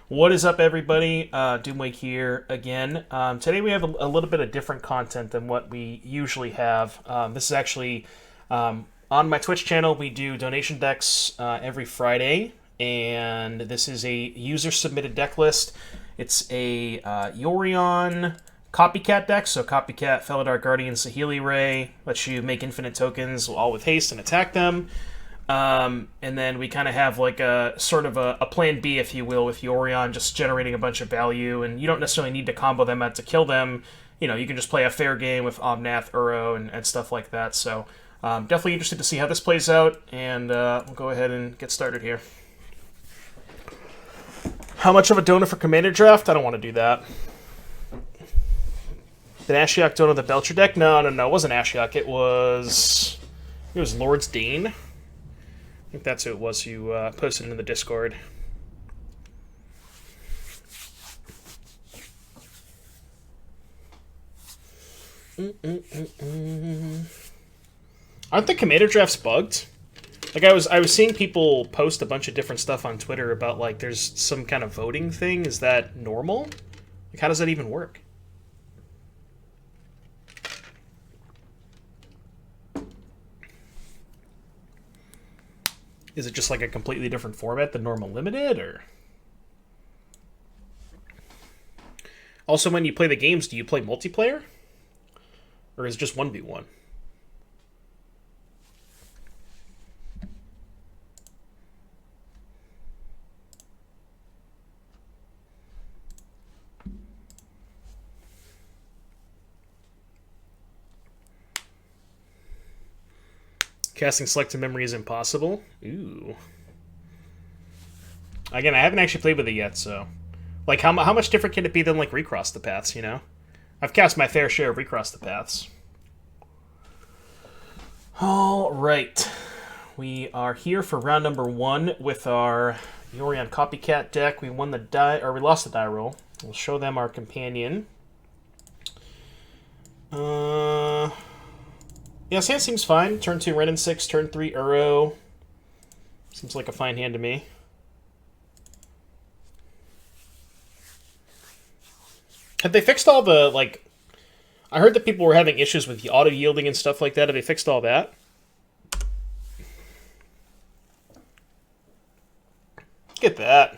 What is up, everybody? Doomwake here again. Today we have a little bit of different content than what we usually have. This is actually on my Twitch channel. We do donation decks every Friday, and this is a user-submitted deck list. It's a Yorion Copy-Cat deck, so Copycat, Felidar Guardian, Saheeli Rai lets you make infinite tokens, all with haste, and attack them. And then we kind of have like a sort of a plan B, if you will, with Yorion, just generating a bunch of value, and you don't necessarily need to combo them out to kill them. You know, you can just play a fair game with Omnath, Uro, and stuff like that. So definitely interested to see how this plays out, and we'll go ahead and get started here. How much of a donor for Commander Draft? I don't want to do that. Did Ashiok donor the Belcher deck? No, it wasn't Ashiok. It was Lord's Dane. I think that's who it was who posted in the Discord. Aren't the commander drafts bugged? Like I was seeing people post a bunch of different stuff on Twitter about like there's some kind of voting thing. Is that normal? Like how does that even work? Is it just like a completely different format than normal limited, or? Also, when you play the games, do you play multiplayer? Or is it just 1v1? Casting selected memory is impossible. Ooh. Again, I haven't actually played with it yet, so... Like, how much different can it be than, like, Recross the Paths, you know? I've cast my fair share of Recross the Paths. Alright. We are here for round number 1 with our Yorion Copy-Cat deck. We won the die... Or we lost the die roll. We'll show them our companion. Yeah, hand seems fine. Turn 2, Ren and 6. Turn 3, Uro. Seems like a fine hand to me. Have they fixed all the, like... I heard that people were having issues with the auto-yielding and stuff like that. Have they fixed all that? Get that.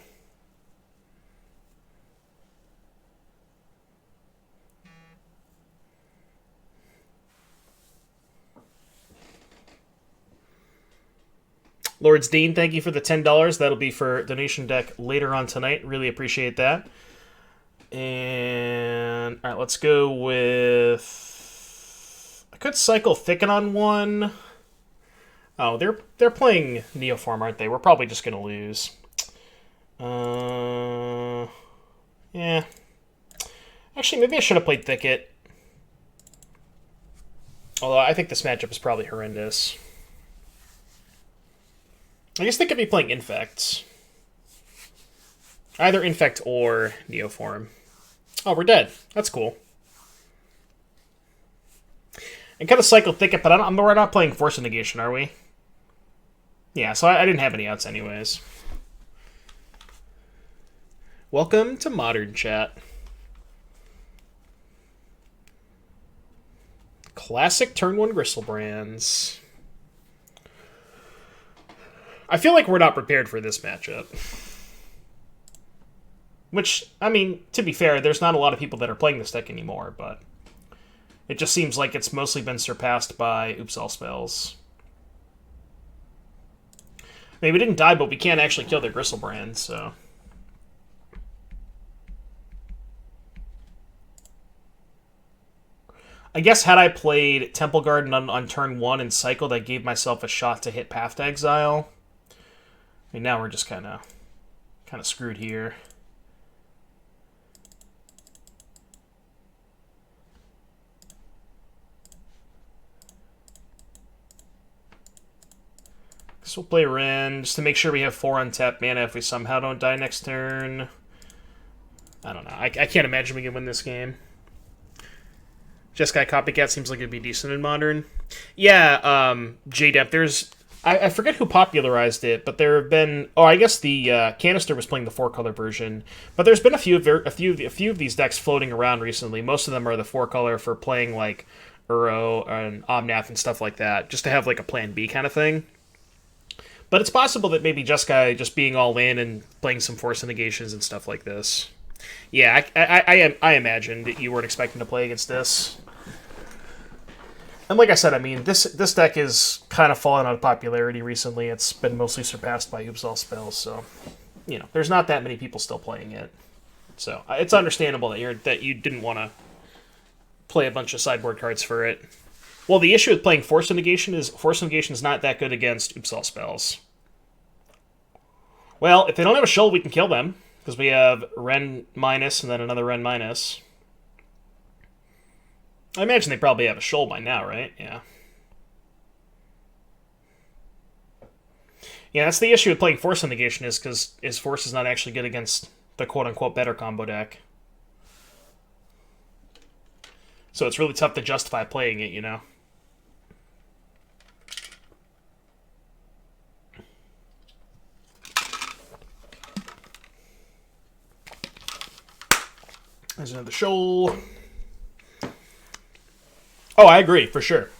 Lord's Dean, thank you for the $10. That'll be for donation deck later on tonight. Really appreciate that. And all right, let's go with. I could cycle Thicken on one. Oh, they're playing Neoform, aren't they? We're probably just gonna lose. Yeah. Actually, maybe I should have played Thicket. Although I think this matchup is probably horrendous. I guess they could be playing Infects. Either Infect or Neoform. Oh, we're dead. That's cool. And kind of cycle Thicket, but we're not playing Force of Negation, are we? Yeah, so I didn't have any outs anyways. Welcome to Modern Chat. Classic Turn 1 Gristlebrand's. I feel like we're not prepared for this matchup. Which, I mean, to be fair, there's not a lot of people that are playing this deck anymore, but it just seems like it's mostly been surpassed by Oops All Spells. I mean, we didn't die, but we can't actually kill their Gristlebrand, so... I guess had I played Temple Garden on turn 1 and cycled, I gave myself a shot to hit Path to Exile. I mean, now we're just kind of screwed here. So we'll play Ren, just to make sure we have 4 untapped mana if we somehow don't die next turn. I don't know. I can't imagine we can win this game. Jeskai Copycat seems like it'd be decent in Modern. Yeah, JDep, there's I forget who popularized it, but there have been. Oh, I guess the Canister was playing the 4-color version, but there's been a few of these decks floating around recently. Most of them are the 4-color for playing like Uro and Omnath and stuff like that, just to have like a Plan B kind of thing. But it's possible that maybe Jeskai just being all in and playing some Force Negations and stuff like this. Yeah, I imagine that you weren't expecting to play against this. And like I said, I mean, this deck is kind of fallen out of popularity recently. It's been mostly surpassed by Oops-All spells, so you know, there's not that many people still playing it. So it's understandable that you didn't want to play a bunch of sideboard cards for it. Well, the issue with playing Force Negation is not that good against Oops-All spells. Well, if they don't have a Shoal, we can kill them, because we have Ren minus and then another Ren minus. I imagine they probably have a Shoal by now, right? Yeah. Yeah, that's the issue with playing Force Negation is because his Force is not actually good against the quote-unquote better combo deck. So it's really tough to justify playing it, you know? There's another Shoal. Oh, I agree, for sure.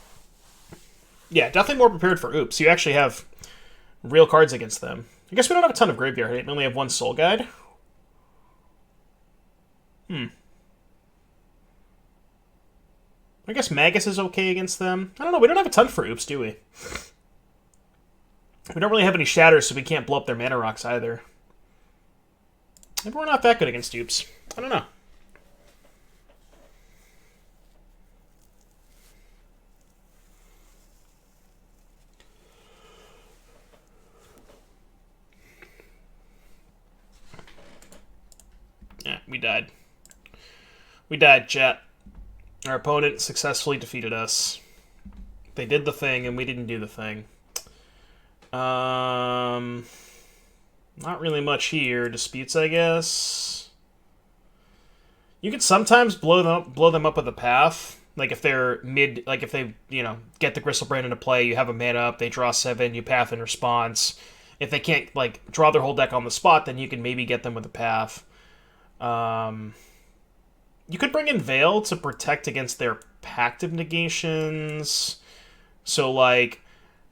Yeah, definitely more prepared for Oops. You actually have real cards against them. I guess we don't have a ton of graveyard hate. We only have one Soul Guide. I guess Magus is okay against them. I don't know. We don't have a ton for Oops, do we? We don't really have any Shatters, so we can't blow up their Mana Rocks either. Maybe we're not that good against Oops. I don't know. Yeah, we died. We died, chat. Our opponent successfully defeated us. They did the thing, and we didn't do the thing. Not really much here. Disputes, I guess. You could sometimes blow them up with a path. Like if they're mid, like if they, you know, get the Gristlebrand into play, you have a mana up, they draw 7, you path in response. If they can't, like, draw their whole deck on the spot, then you can maybe get them with a path. You could bring in Veil to protect against their Pact of Negations. So, like,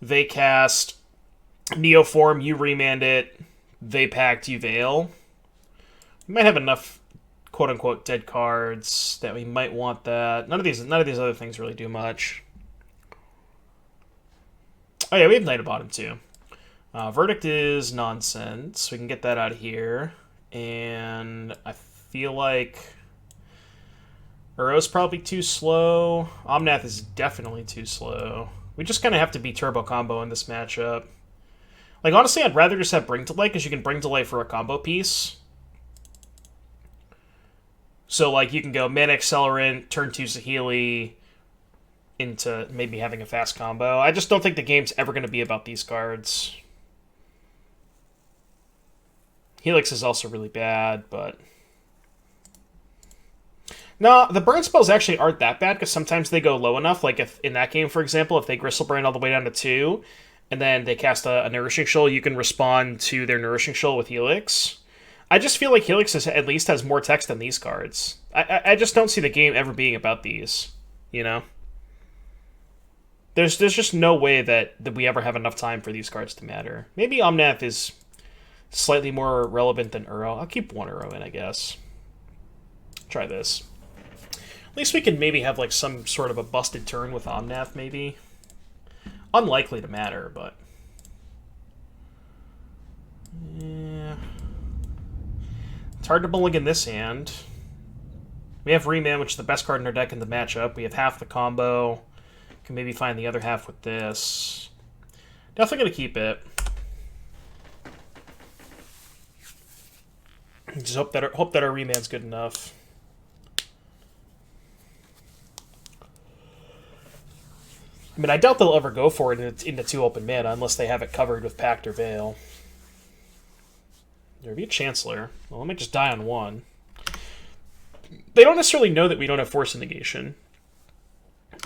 they cast Neoform, you remand it, they Pact, you Veil. We might have enough quote-unquote dead cards that we might want that. None of these other things really do much. Oh yeah, we have Knight of Bottom too. Verdict is nonsense. We can get that out of here. And I feel like Uro's probably too slow. Omnath is definitely too slow. We just kind of have to be turbo combo in this matchup. Like, honestly, I'd rather just have Bring Delay, because you can Bring Delay for a combo piece. So, like, you can go Mana Accelerant, turn 2 Saheeli, into maybe having a fast combo. I just don't think the game's ever going to be about these cards. Helix is also really bad, but... No, the burn spells actually aren't that bad, because sometimes they go low enough. Like, if in that game, for example, if they Gristlebrand all the way down to 2, and then they cast a Nourishing Shoal, you can respond to their Nourishing Shoal with Helix. I just feel like Helix at least has more text than these cards. I just don't see the game ever being about these, you know? There's just no way that we ever have enough time for these cards to matter. Maybe Omnath is slightly more relevant than Uro. I'll keep one Uro in, I guess. Try this. At least we can maybe have like some sort of a busted turn with Omnath, maybe. Unlikely to matter, but... yeah. It's hard to mulligan this hand. We have Remand, which is the best card in our deck in the matchup. We have half the combo. Can maybe find the other half with this. Definitely going to keep it. Just hope that our Remand's good enough. I mean, I doubt they'll ever go for it into 2 open mana unless they have it covered with Pact or Veil. There'll be a Chancellor. Well, let me just die on 1. They don't necessarily know that we don't have Force Negation.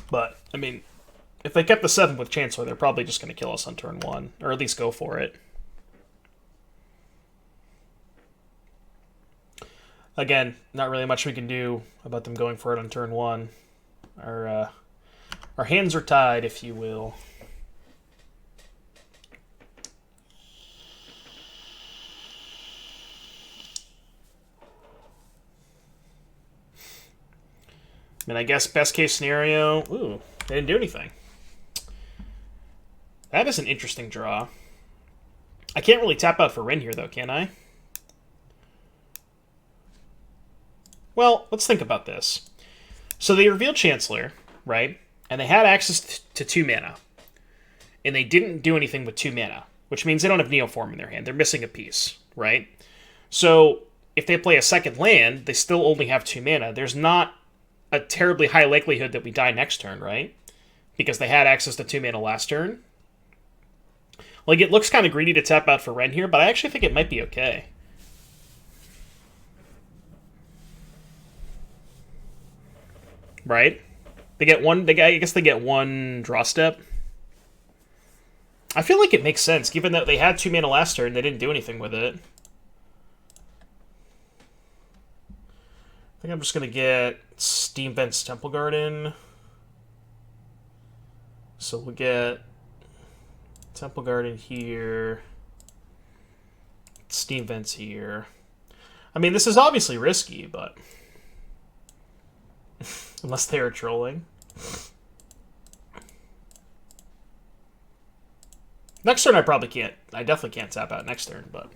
But, I mean, if they kept the 7 with Chancellor, they're probably just going to kill us on turn 1. Or at least go for it. Again, not really much we can do about them going for it on turn 1. Our hands are tied, if you will. I mean, I guess best case scenario... Ooh, they didn't do anything. That is an interesting draw. I can't really tap out for Rin here, though, can I? Well, let's think about this. So they revealed Chancellor, right? And they had access to 2 mana. And they didn't do anything with 2 mana, which means they don't have Neoform in their hand. They're missing a piece, right? So if they play a second land, they still only have 2 mana. There's not a terribly high likelihood that we die next turn, right? Because they had access to 2 mana last turn. Like, it looks kind of greedy to tap out for Ren here, but I actually think it might be okay. Right? They get one... I guess they get 1 draw step. I feel like it makes sense, given that they had 2 mana last turn, they didn't do anything with it. I think I'm just going to get Steam Vent's Temple Garden. So we'll get Temple Garden here. Steam Vent's here. I mean, this is obviously risky, but... unless they are trolling. Next turn I probably can't. I definitely can't tap out next turn, but...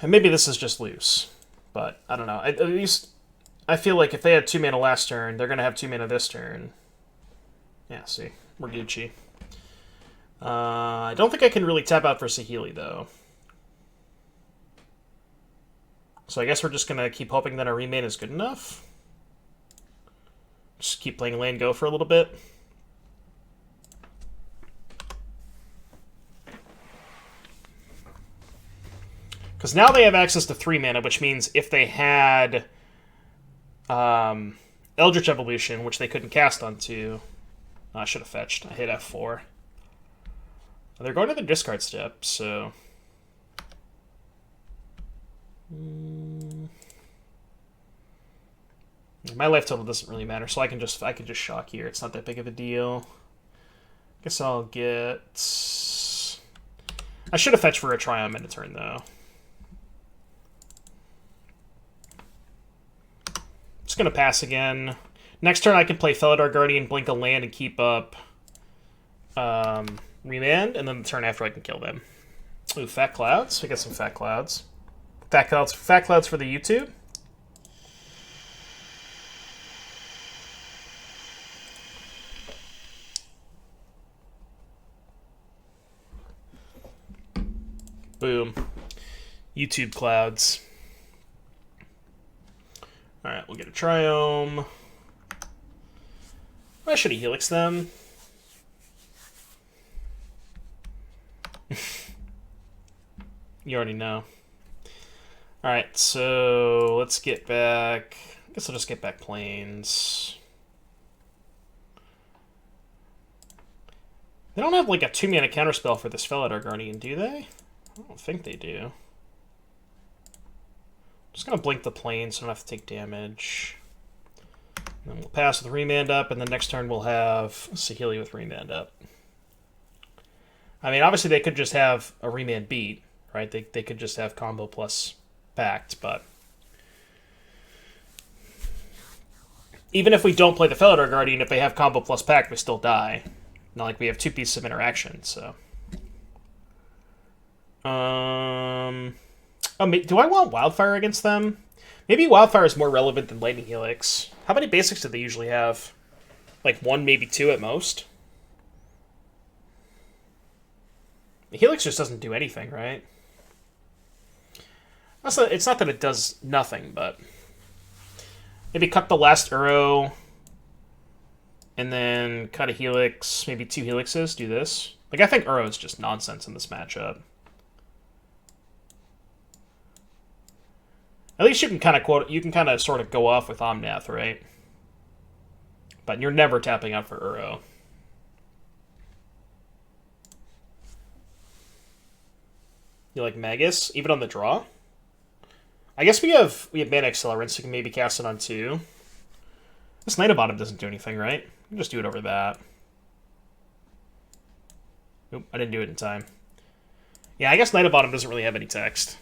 and maybe this is just loose. But, I don't know. At least, I feel like if they had 2 mana last turn, they're going to have 2 mana this turn. Yeah, see. We're Gucci. I don't think I can really tap out for Saheeli, though. So I guess we're just going to keep hoping that our remain is good enough. Just keep playing land go for a little bit. Because now they have access to 3 mana, which means if they had Eldritch Evolution, which they couldn't cast onto... I should have fetched. I hit F4. They're going to the discard step, so... my life total doesn't really matter, so I can just shock here. It's not that big of a deal. Guess I'll get... I should have fetched for a Triumph in a turn, though. Just going to pass again. Next turn I can play Felidar Guardian, blink a land, and keep up Remand, and then the turn after I can kill them. Ooh, Fat Clouds. We got some Fat Clouds. Fat Clouds for the YouTube. Boom. YouTube Clouds. Alright, we'll get a Triome. I should have Helixed them. You already know. Alright, so let's get back... I guess I'll just get back Plains. They don't have like a 2-mana counterspell for this Felidar Guardian, do they? I don't think they do. Just gonna blink the plane so I don't have to take damage. And then we'll pass with Remand up, and then next turn we'll have Saheeli with Remand up. I mean, obviously they could just have a Remand beat, right? They could just have combo plus Pact, but... even if we don't play the Felidar Guardian, if they have combo plus Pact, we still die. Not like we have 2 pieces of interaction, so... Oh, do I want Wildfire against them? Maybe Wildfire is more relevant than Lightning Helix. How many basics do they usually have? Like 1, maybe 2 at most? The Helix just doesn't do anything, right? It's not that it does nothing, but... maybe cut the last Uro, and then cut a Helix, maybe 2 Helixes, do this. Like, I think Uro is just nonsense in this matchup. At least you can kind of sort of go off with Omnath, right? But you're never tapping out for Uro. You like Magus, even on the draw? I guess we have mana accelerant, so we can maybe cast it on 2. This Knight of Bottom doesn't do anything, right? We can just do it over that. Nope, I didn't do it in time. Yeah, I guess Knight of Bottom doesn't really have any text.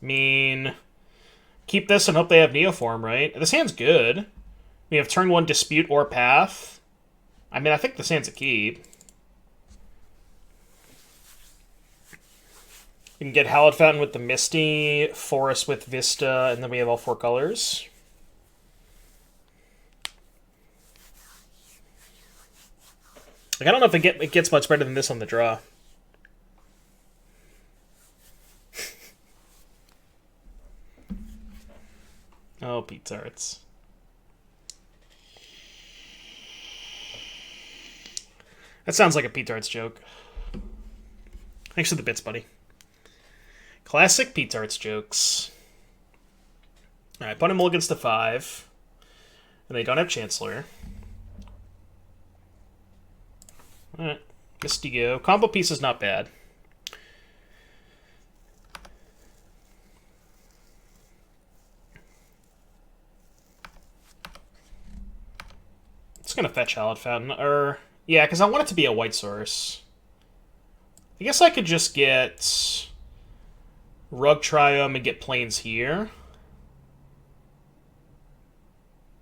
I mean, keep this and hope they have Neoform, right? This hand's good. We have turn 1 Dispute or Path. I mean, I think this hand's a keep. We can get Hallowed Fountain with the Misty, Forest with Vista, and then we have all 4 colors. Like, I don't know if it gets much better than this on the draw. Oh, Pete's Arts. That sounds like a Pete's Arts joke. Thanks for the bits, buddy. Classic Pete's Arts jokes. Alright, opponent mulligans to 5. And they don't have Chancellor. Alright, Misty go. Combo piece is not bad. It's gonna fetch Hallowed Fountain. Yeah, because I want it to be a white source. I guess I could just get Rug Triome and get Plains here.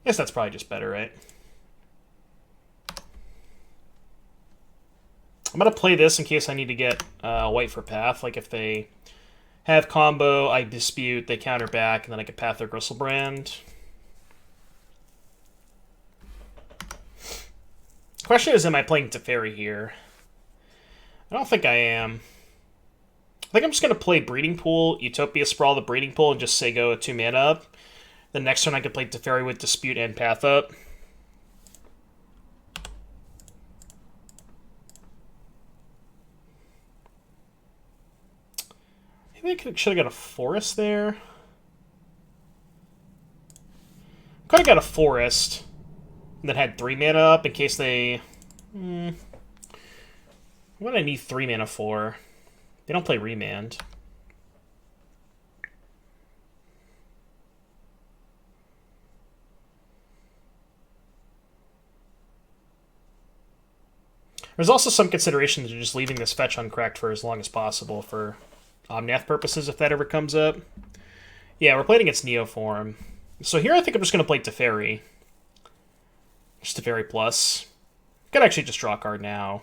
I guess that's probably just better, right? I'm going to play this in case I need to get white for Path. Like if they have combo, I dispute, they counter back, and then I get Path or Gristlebrand. Question is, am I playing Teferi here? I don't think I am. I think I'm just going to play Breeding Pool, Utopia Sprawl the Breeding Pool, and just say go with 2 mana up. The next turn I could play Teferi with Dispute and Path up. Maybe I should have got a Forest there. Could have got a Forest that had 3 mana up in case they... What do I need 3 mana for? They don't play Remand. There's also some consideration to just leaving this fetch uncracked for as long as possible for Omnath purposes, if that ever comes up. Yeah, we're playing against Neoform. So here I think I'm just going to play Teferi. Just Teferi plus. Could actually just draw a card now.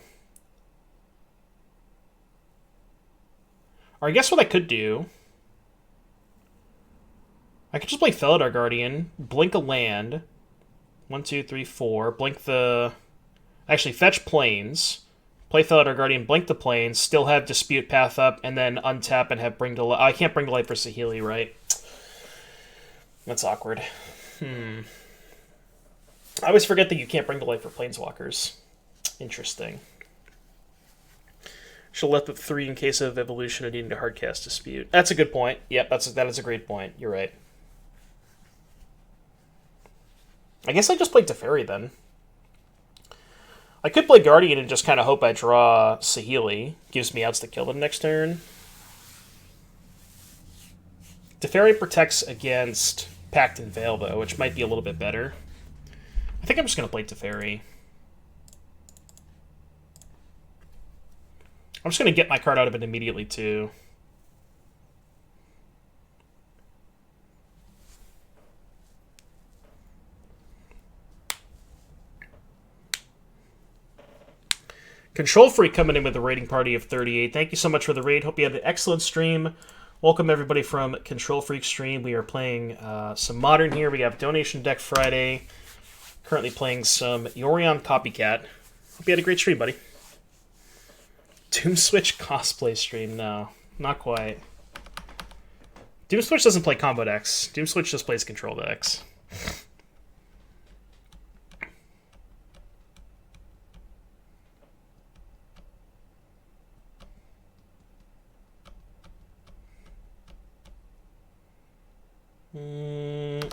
Or I guess what I could do... I could just play Felidar Guardian, blink a land. 1, 2, 3, 4. Blink the... Actually, fetch Plains. Play Felidar Guardian, blink the Plains, still have Dispute Path up, and then untap and have Bring to Light. I can't Bring to Light for Saheeli, right? That's awkward. I always forget that you can't Bring to Light for Planeswalkers. Interesting. She'll left with 3 in case of evolution and needing to hardcast Dispute. That's a good point. Yep, that is a great point. You're right. I guess I just played Teferi then. I could play Guardian and just kind of hope I draw Saheeli. Gives me outs to kill them next turn. Teferi protects against Pact and Veil, though, which might be a little bit better. I think I'm just going to play Teferi. I'm just going to get my card out of it immediately, too. Control Freak coming in with a raiding party of 38. Thank you so much for the raid. Hope you had an excellent stream. Welcome everybody from Control Freak stream. We are playing some Modern here. We have Donation Deck Friday. Currently playing some Yorion Copy-Cat. Hope you had a great stream, buddy. Doom Switch cosplay stream. No, not quite. Doom Switch doesn't play combo decks. Doom Switch just plays control decks.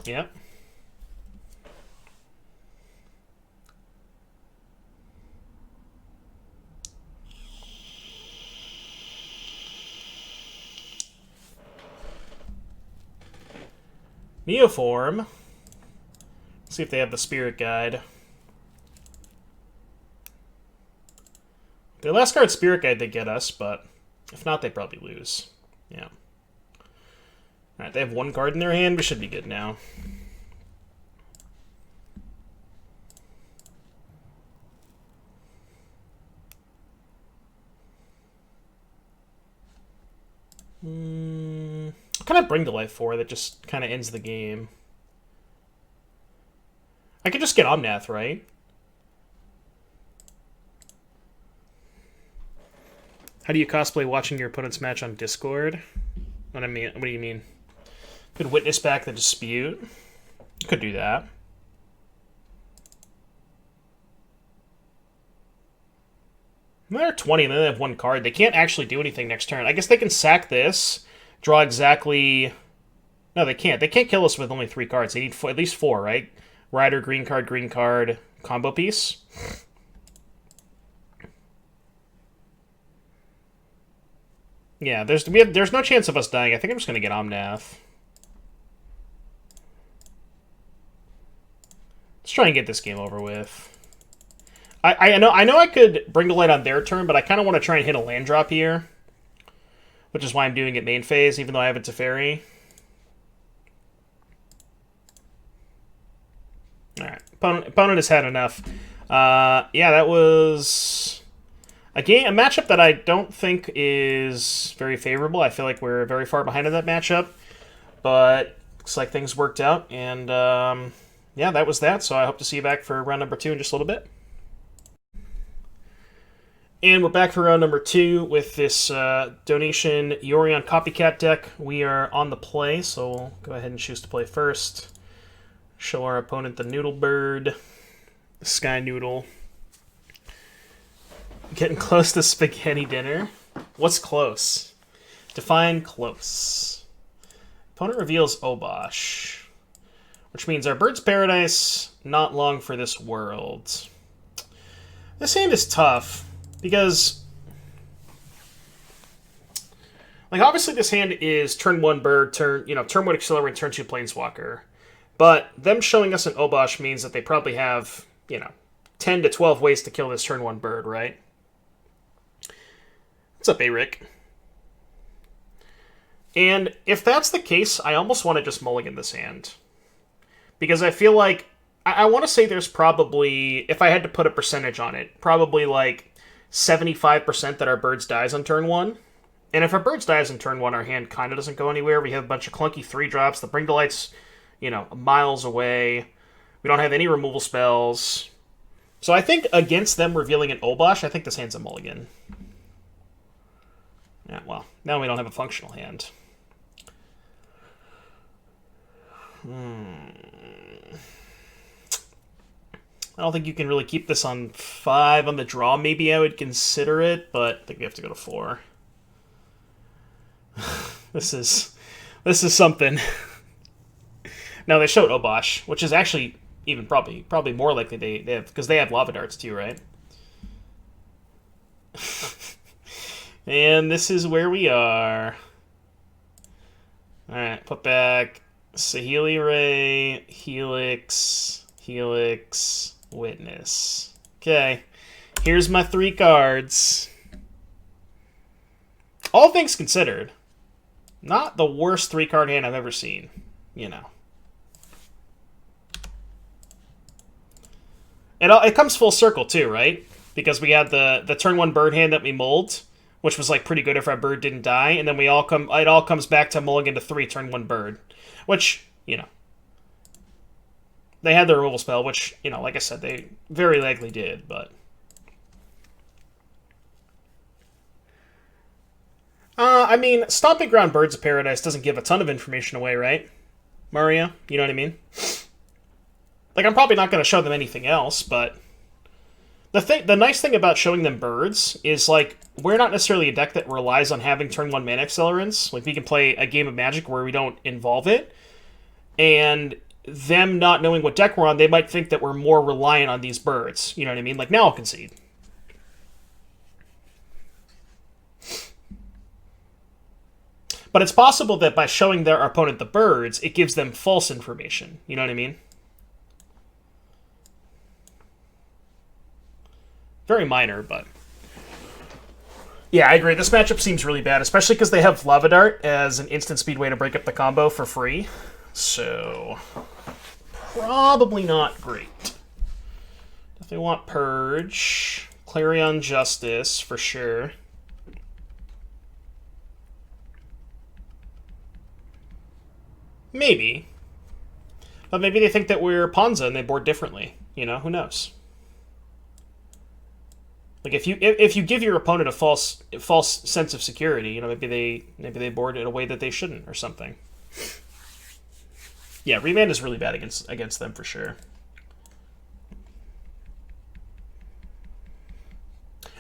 Yep. Neoform. See if they have the Spirit Guide. The last card Spirit Guide they get us, but if not, they probably lose. Yeah. Alright, they have one card in their hand. We should be good now. What can I bring to life for that just kind of ends the game? I could just get Omnath, right? How do you cosplay watching your opponent's match on Discord? What do you mean? Could witness back the dispute. Could do that. They're 20 and then they have one card. They can't actually do anything next turn. I guess they can sack this, draw exactly... No, they can't. They can't kill us with only 3 cards. They need at least 4, right? Rider, green card, combo piece. Yeah, there's no chance of us dying. I think I'm just going to get Omnath. Let's try and get this game over with. I know I could bring to light on their turn, but I kind of want to try and hit a land drop here. Which is why I'm doing it main phase, even though I have a Teferi. Alright, opponent has had enough. Yeah, that was a matchup that I don't think is very favorable. I feel like we're very far behind in that matchup. But looks like things worked out, and yeah, that was that. So I hope to see you back for round number 2 in just a little bit. And we're back for round number 2 with this donation Yorion Copy-Cat deck. We are on the play, so we'll go ahead and choose to play first. Show our opponent the Noodle Bird, Sky Noodle. Getting close to spaghetti dinner. What's close? Define close. Opponent reveals Obosh, which means our Bird's Paradise, not long for this world. This hand is tough. Because, like, obviously this hand is turn 1 bird, turn 1 accelerant, turn 2 planeswalker. But them showing us an Obosh means that they probably have, 10 to 12 ways to kill this turn 1 bird, right? What's up, A-Rick? And if that's the case, I almost want to just mulligan this hand. Because I feel like, I want to say there's probably, if I had to put a percentage on it, probably like 75% that our Birds dies on turn 1. And if our Birds dies on turn 1, our hand kind of doesn't go anywhere. We have a bunch of clunky 3-drops. The Bring to Light's, miles away. We don't have any removal spells. So I think against them revealing an Obosh, I think this hand's a mulligan. Yeah, well, now we don't have a functional hand. I don't think you can really keep this on 5 on the draw. Maybe I would consider it, but I think we have to go to 4. This is something. Now they showed Obosh, which is actually even probably more likely they have, because they have Lava Darts too, right? And this is where we are. All right, put back Saheeli Rai, Helix, Witness. Okay, here's my 3 cards. All things considered, not the worst 3-card hand I've ever seen, It comes full circle too, right? Because we had the turn 1 bird hand that we mulled, which was like pretty good if our bird didn't die, and then it all comes back to mulligan to 3 turn 1 bird, which, they had the removal spell, which, like I said, they very likely did, but... I mean, Stomping Ground Birds of Paradise doesn't give a ton of information away, right? Mario? You know what I mean? Like, I'm probably not going to show them anything else, but... The nice thing about showing them birds is, like, we're not necessarily a deck that relies on having turn 1 mana accelerants. Like, we can play a game of Magic where we don't involve it, and them not knowing what deck we're on, they might think that we're more reliant on these birds. You know what I mean? Like, now I'll concede. But it's possible that by showing their opponent the birds, it gives them false information. You know what I mean? Very minor, but... Yeah, I agree. This matchup seems really bad, especially because they have Lava Dart as an instant speed way to break up the combo for free. So, probably not great. If they want Purge, Clarion Justice for sure. Maybe. But maybe they think that we're Ponza and they board differently. You know, who knows? Like if you give your opponent a false sense of security, you know, maybe they board in a way that they shouldn't or something. Yeah, Remand is really bad against them for sure.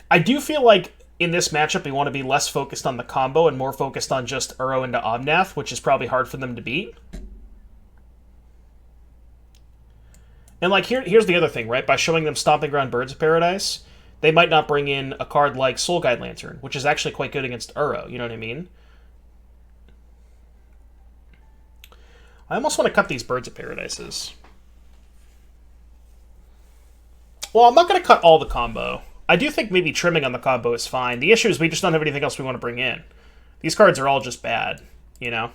I do feel like in this matchup we want to be less focused on the combo and more focused on just Uro into Omnath, which is probably hard for them to beat. And like here's the other thing, right? By showing them Stomping Ground Birds of Paradise, they might not bring in a card like Soul Guide Lantern, which is actually quite good against Uro, you know what I mean? I almost want to cut these Birds of Paradises. Well, I'm not going to cut all the combo. I do think maybe trimming on the combo is fine. The issue is we just don't have anything else we want to bring in. These cards are all just bad, you know?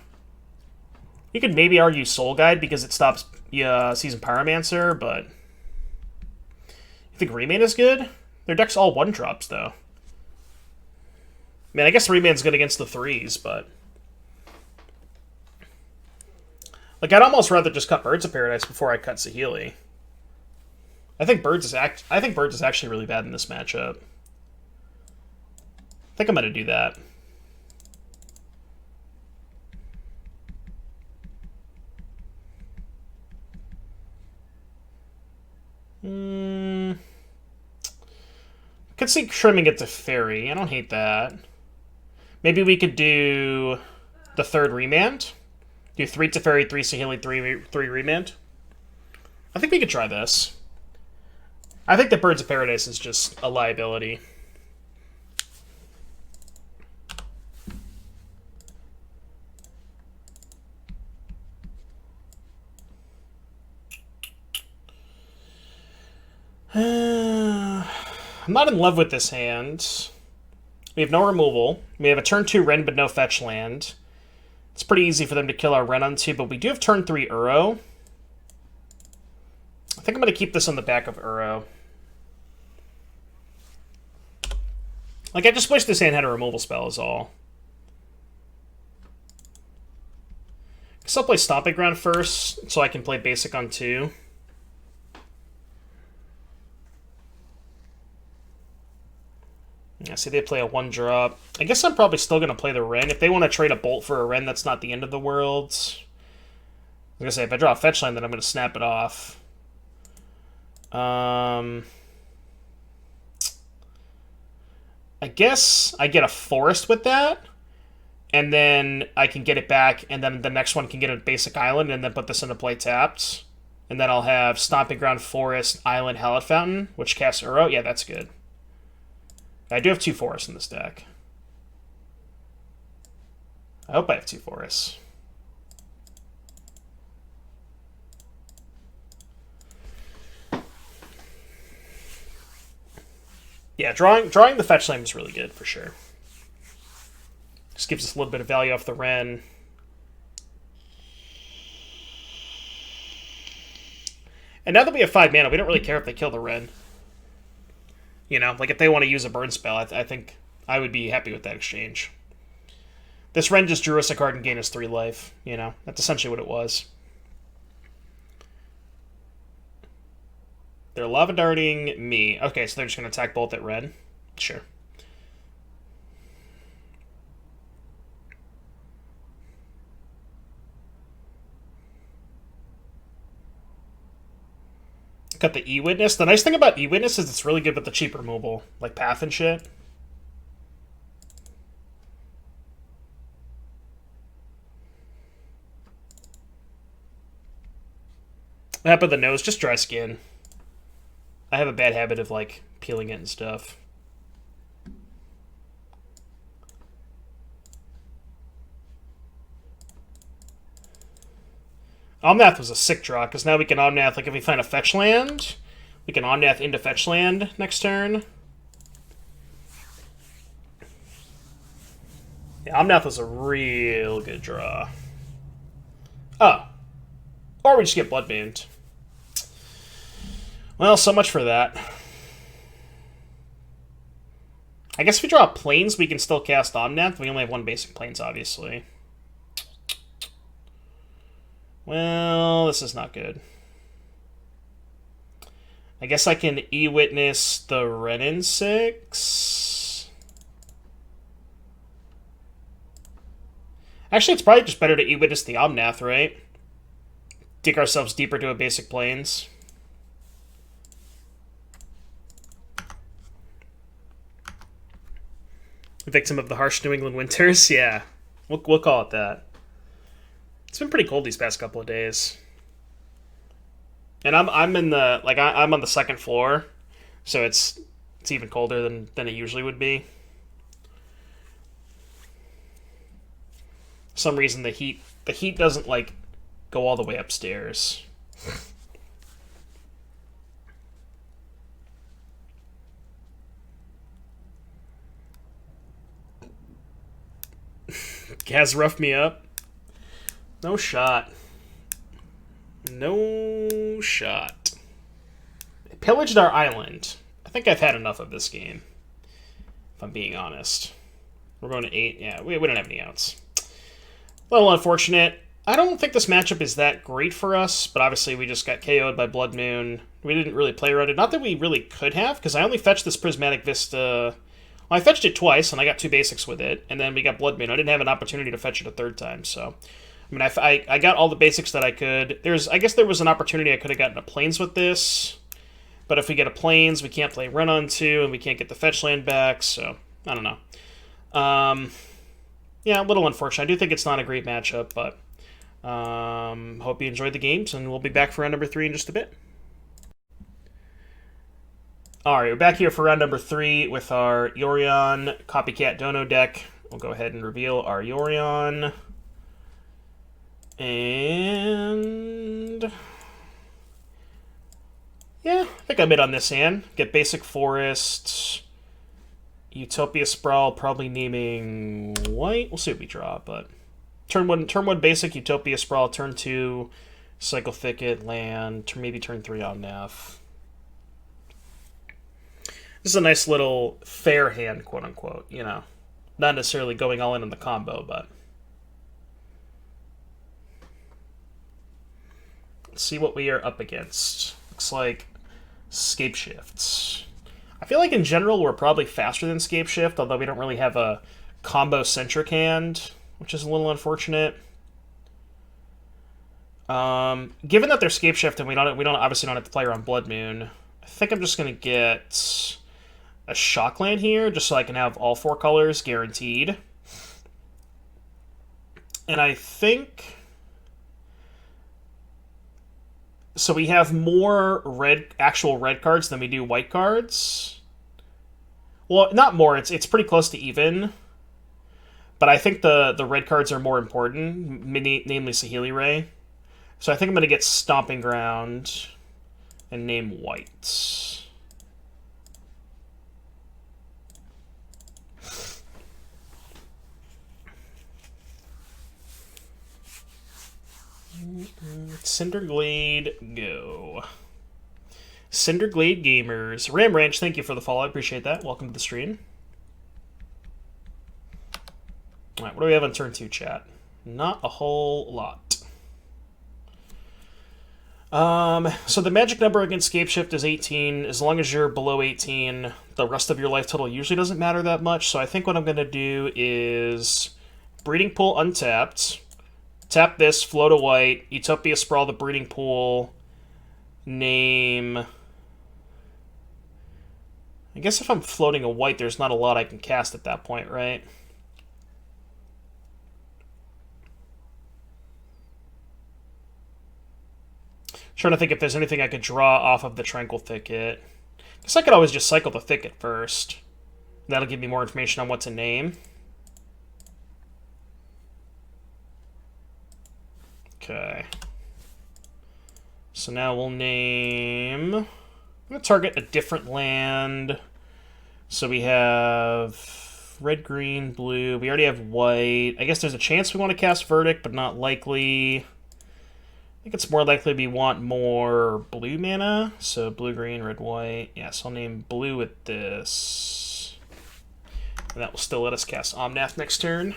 You could maybe argue Soul Guide because it stops Season Pyromancer, but... You think Remand is good? Their deck's all 1-drops, though. I mean, I guess Remand's good against the 3s, but... Like, I'd almost rather just cut Birds of Paradise before I cut Saheeli. I think Birds is actually really bad in this matchup. I think I'm going to do that. Could see trimming it to Fairy. I don't hate that. Maybe we could do the 3rd Remand. Do 3 Teferi, 3 Saheeli, 3 Remand. I think we could try this. I think the Birds of Paradise is just a liability. I'm not in love with this hand. We have no removal. We have a turn 2 Ren, but no fetch land. It's pretty easy for them to kill our Ren on 2, but we do have turn 3 Uro. I think I'm going to keep this on the back of Uro. Like, I just wish this hand had a removal spell is all. I guess I'll play Stomping Ground first, so I can play basic on 2. Yeah, see, they play a 1-drop. I guess I'm probably still going to play the Ren. If they want to trade a Bolt for a Ren, that's not the end of the world. I was going to say, if I draw a fetch line, then I'm going to snap it off. I guess I get a Forest with that, and then I can get it back, and then the next one can get a basic Island, and then put this into play tapped. And then I'll have Stomping Ground, Forest, Island, Hallowed Fountain, which casts Uro. Yeah, that's good. I do have 2 forests in this deck. I hope I have 2 forests. Yeah, drawing the fetch land is really good for sure. Just gives us a little bit of value off the Ren. And now that we have 5 mana, we don't really care if they kill the Ren. You know, like if they want to use a burn spell, I think I would be happy with that exchange. This Ren just drew us a card and gained us 3 life. You know, that's essentially what it was. They're Lava Darting me. Okay, so they're just going to attack both at Ren. Sure. Got the E-Witness. The nice thing about E-Witness is it's really good with the cheap removal, like Path and shit. What happened to the nose? Just dry skin. I have a bad habit of, like, peeling it and stuff. Omnath was a sick draw, because now we can Omnath, like if we find a fetch land, we can Omnath into fetch land next turn. Yeah, Omnath was a real good draw. Oh. Or we just get Blood Mooned. Well, so much for that. I guess if we draw Plains, we can still cast Omnath. We only have one basic Plains, obviously. Well, this is not good. I guess I can E-Witness the Renin 6. Actually, it's probably just better to E-Witness the Omnath, right? Dig ourselves deeper to a basic Plains. Victim of the harsh New England winters? Yeah, we'll call it that. It's been pretty cold these past couple of days. And I'm in the I'm on the second floor, so it's even colder than it usually would be. For some reason the heat doesn't like go all the way upstairs. Has roughed me up. No shot. No shot. They pillaged our island. I think I've had enough of this game, if I'm being honest. We're going to 8. Yeah, we don't have any outs. A little unfortunate. I don't think this matchup is that great for us, but obviously we just got KO'd by Blood Moon. We didn't really play around it. Not that we really could have, because I only fetched this Prismatic Vista. Well, I fetched it twice, and I got 2 basics with it, and then we got Blood Moon. I didn't have an opportunity to fetch it a third time, so... I mean, I got all the basics that I could. I guess there was an opportunity I could have gotten a Plains with this, but if we get a Plains, we can't play Run on 2, and we can't get the fetch land back, so I don't know. Yeah, a little unfortunate. I do think it's not a great matchup, but hope you enjoyed the games, and we'll be back for round number 3 in just a bit. Alright, we're back here for round number 3 with our Yorion Copy-Cat Dono deck. We'll go ahead and reveal our Yorion. And yeah, I think I'm in on this hand. Get basic forest, Utopia Sprawl, probably naming white. We'll see what we draw, but turn one basic Utopia Sprawl, turn 2 Cycle Thicket, land, maybe turn 3 on Neff. This is a nice little fair hand, quote unquote. You know, not necessarily going all in the combo, but. See what we are up against. Looks like Scape Shifts. I feel like in general we're probably faster than Scape Shift, although we don't really have a combo-centric hand, which is a little unfortunate. Given that they're Scape Shift and we don't obviously don't have to play around Blood Moon, I think I'm just gonna get a Shock Land here, just so I can have all 4 colors guaranteed. And I think. So we have more actual red cards than we do white cards. Well, not more. It's pretty close to even. But I think the red cards are more important, namely Saheeli Rai. So I think I'm going to get Stomping Ground and name white. Cinderglade, go. Cinderglade Gamers. Ram Ranch, thank you for the follow. I appreciate that. Welcome to the stream. Alright, what do we have on turn 2, chat? Not a whole lot. So the magic number against Scape Shift is 18. As long as you're below 18, the rest of your life total usually doesn't matter that much. So I think what I'm going to do is Breeding Pool untapped. Tap this, float a white, Utopia Sprawl the Breeding Pool, name... I guess if I'm floating a white, there's not a lot I can cast at that point, right? Trying to think if there's anything I could draw off of the Tranquil Thicket. Guess I could always just cycle the Thicket first. That'll give me more information on what to name. Okay. So now we'll name... I'm going to target a different land. So we have red, green, blue. We already have white. I guess there's a chance we want to cast Verdict, but not likely. I think it's more likely we want more blue mana. So blue, green, red, white. Yeah, so I'll name blue with this. And that will still let us cast Omnath next turn.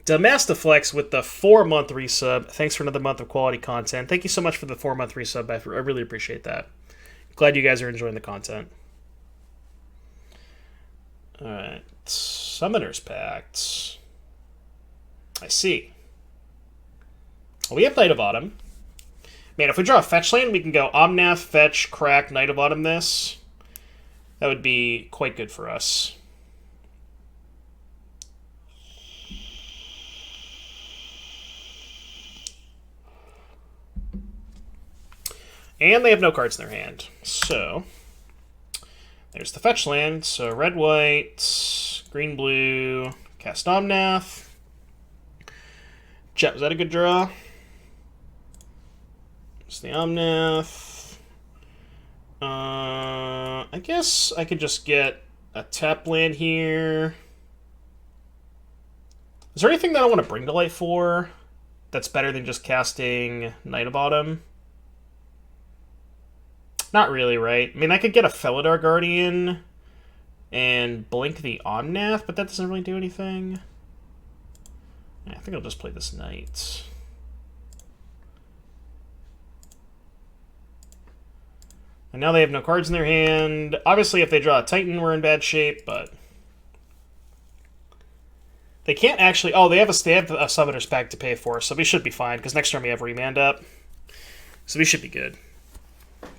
Domestiflex with the 4-month resub. Thanks for another month of quality content. Thank you so much for the 4-month resub. I really appreciate that. Glad you guys are enjoying the content. Alright. Summoner's Pact. I see. Well, we have Knight of Autumn. Man, if we draw a fetch land, we can go Omnath, fetch, crack, Knight of Autumn this. That would be quite good for us. And they have no cards in their hand. So, there's the fetch land. So, red, white, green, blue, cast Omnath. Chat, was that a good draw? It's the Omnath. I guess I could just get a tap land here. Is there anything that I want to bring to light for that's better than just casting Knight of Autumn? Not really, right? I mean, I could get a Felidar Guardian and blink the Omnath, but that doesn't really do anything. Yeah, I think I'll just play this Knight. And now they have no cards in their hand. Obviously, if they draw a Titan, we're in bad shape, but... They can't actually... Oh, they have a Summoner's Pact to pay for, so we should be fine, because next turn we have Remand up. So we should be good.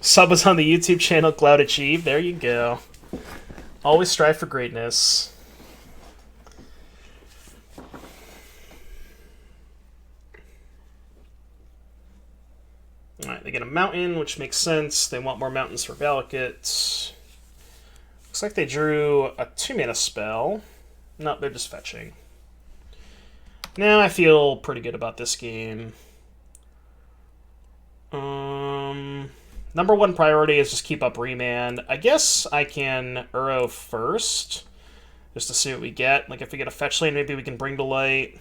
Sub was on the YouTube channel, Cloud Achieve. There you go. Always strive for greatness. Alright, they get a mountain, which makes sense. They want more mountains for Valakut. Looks like they drew a 2-mana spell. No, they're just fetching. Now I feel pretty good about this game. Number one priority is just keep up Remand. I guess I can Uro first, just to see what we get. Like, if we get a fetch lane, maybe we can bring to light.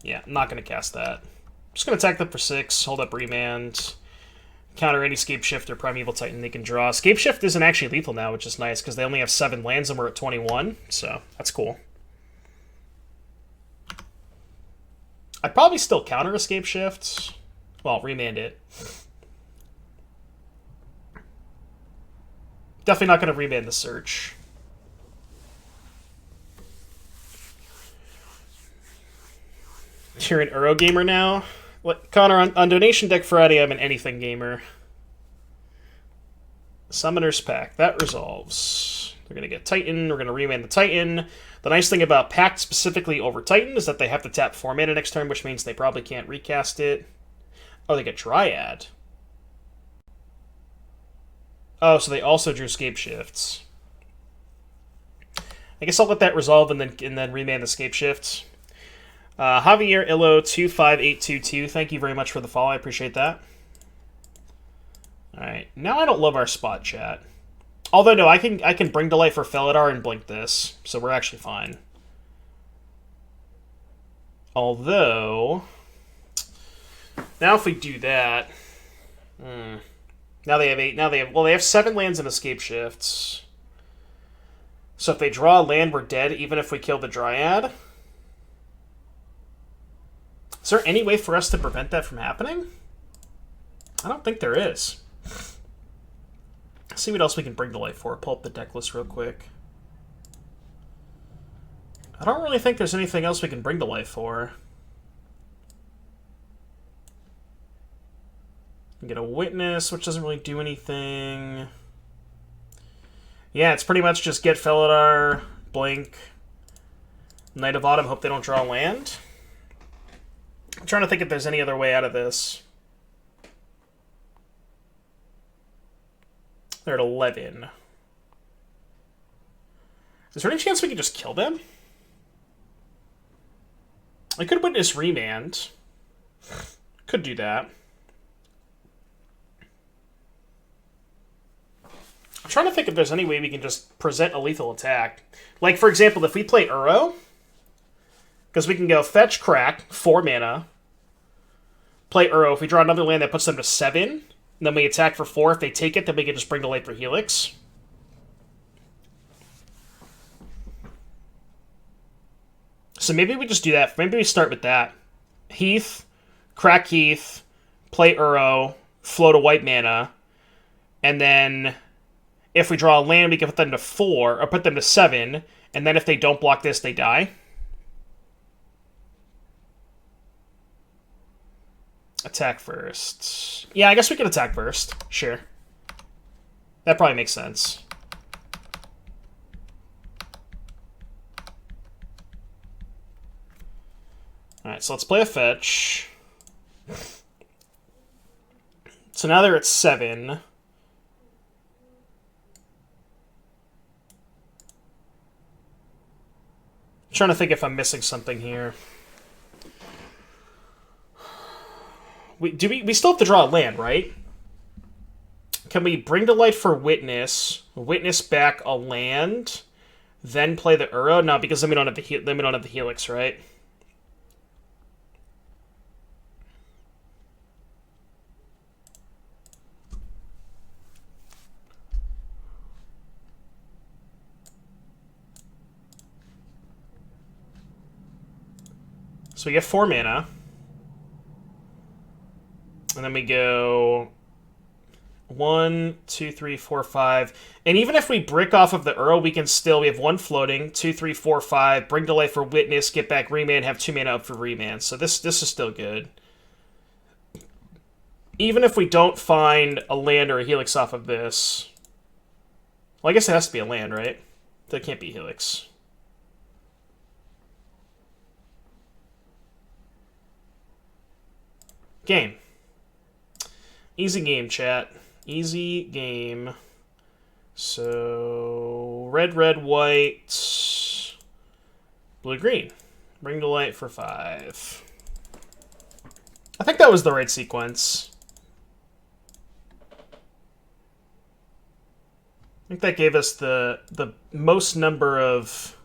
Yeah, I'm not going to cast that. I'm just going to attack them for 6, hold up Remand, counter any Scapeshift or Primeval Titan they can draw. Scapeshift isn't actually lethal now, which is nice, because they only have 7 lands and we're at 21, so that's cool. I'd probably still counter Escape Shift. Well, remand it. Definitely not going to remand the search. You're an Uro gamer now? What, Connor, on Donation Deck Friday, I'm an anything gamer. Summoner's Pact. That resolves. They're going to get Titan. We're going to remand the Titan. The nice thing about Pact specifically over Titan is that they have to tap 4 mana next turn, which means they probably can't recast it. Oh, they get Dryad. Oh, so they also drew Scapeshifts. I guess I'll let that resolve and then remand the Scapeshifts. Javier Illo 25822, thank you very much for the follow. I appreciate that. All right, now I don't love our spot chat. Although no, I can bring to light for Felidar and blink this, so we're actually fine. Although, now if we do that, now they have 8. Now they have 7 lands and Escape Shifts. So if they draw a land, we're dead, even if we kill the Dryad. Is there any way for us to prevent that from happening? I don't think there is. Let's see what else we can bring to light for. Pull up the deck list real quick. I don't really think there's anything else we can bring to life for. We get a Witness, which doesn't really do anything. Yeah, it's pretty much just get Felidar, blink, Knight of Autumn, hope they don't draw land. I'm trying to think if there's any other way out of this. They're at 11. Is there any chance we could just kill them? I could witness remand. Could do that. I'm trying to think if there's any way we can just present a lethal attack. Like, for example, if we play Uro, because we can go fetch, crack, 4 mana, play Uro. If we draw another land that puts them to 7, and then we attack for 4. If they take it, then we can just bring to light for Helix. So maybe we just do that. Maybe we start with that. Heath, crack Heath, play Uro, float a white mana, and then if we draw a land, we can put them to 4, or put them to 7, and then if they don't block this, they die. Attack first. Yeah, I guess we can attack first. Sure. That probably makes sense. Alright, so let's play a fetch. So now they're at 7. I'm trying to think if I'm missing something here. We still have to draw a land, right? Can we bring to light for witness, witness back a land, then play the Uro? No, because then we don't have the Helix, right? So we get 4 mana. And then we go 1, 2, 3, 4, 5. And even if we brick off of the Uro, we have 1 floating, 2, 3, 4, 5, bring to life for witness, get back remand, have 2 mana up for remand. So this is still good. Even if we don't find a land or a Helix off of this. Well, I guess it has to be a land, right? That can't be Helix. Game. Easy game, chat. Easy game. So, red, white, blue, green. Bring to light for 5. I think that was the right sequence. I think that gave us the most number of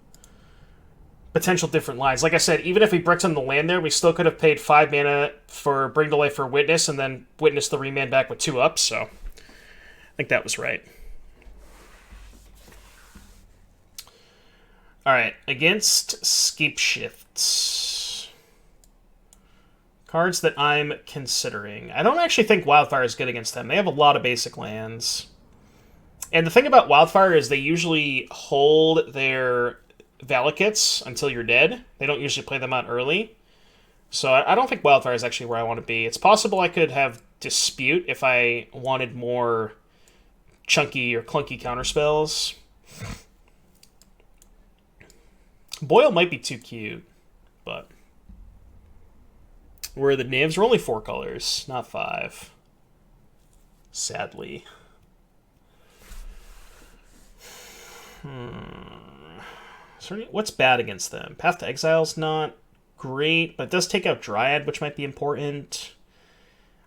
potential different lines. Like I said, even if we bricked on the land there, we still could have paid 5 mana for Bring to Life for Witness and then Witness the remand back with 2 up, so I think that was right. Alright, against Scape Shifts. Cards that I'm considering. I don't actually think Wildfire is good against them. They have a lot of basic lands. And the thing about Wildfire is they usually hold their Valakites until you're dead. They don't usually play them out early. So I don't think Wildfire is actually where I want to be. It's possible I could have Dispute if I wanted more chunky or clunky counterspells. Boil might be too cute, but where are the nibs? We're only 4 colors, not 5. Sadly. What's bad against them? Path to Exile's not great, but it does take out Dryad, which might be important.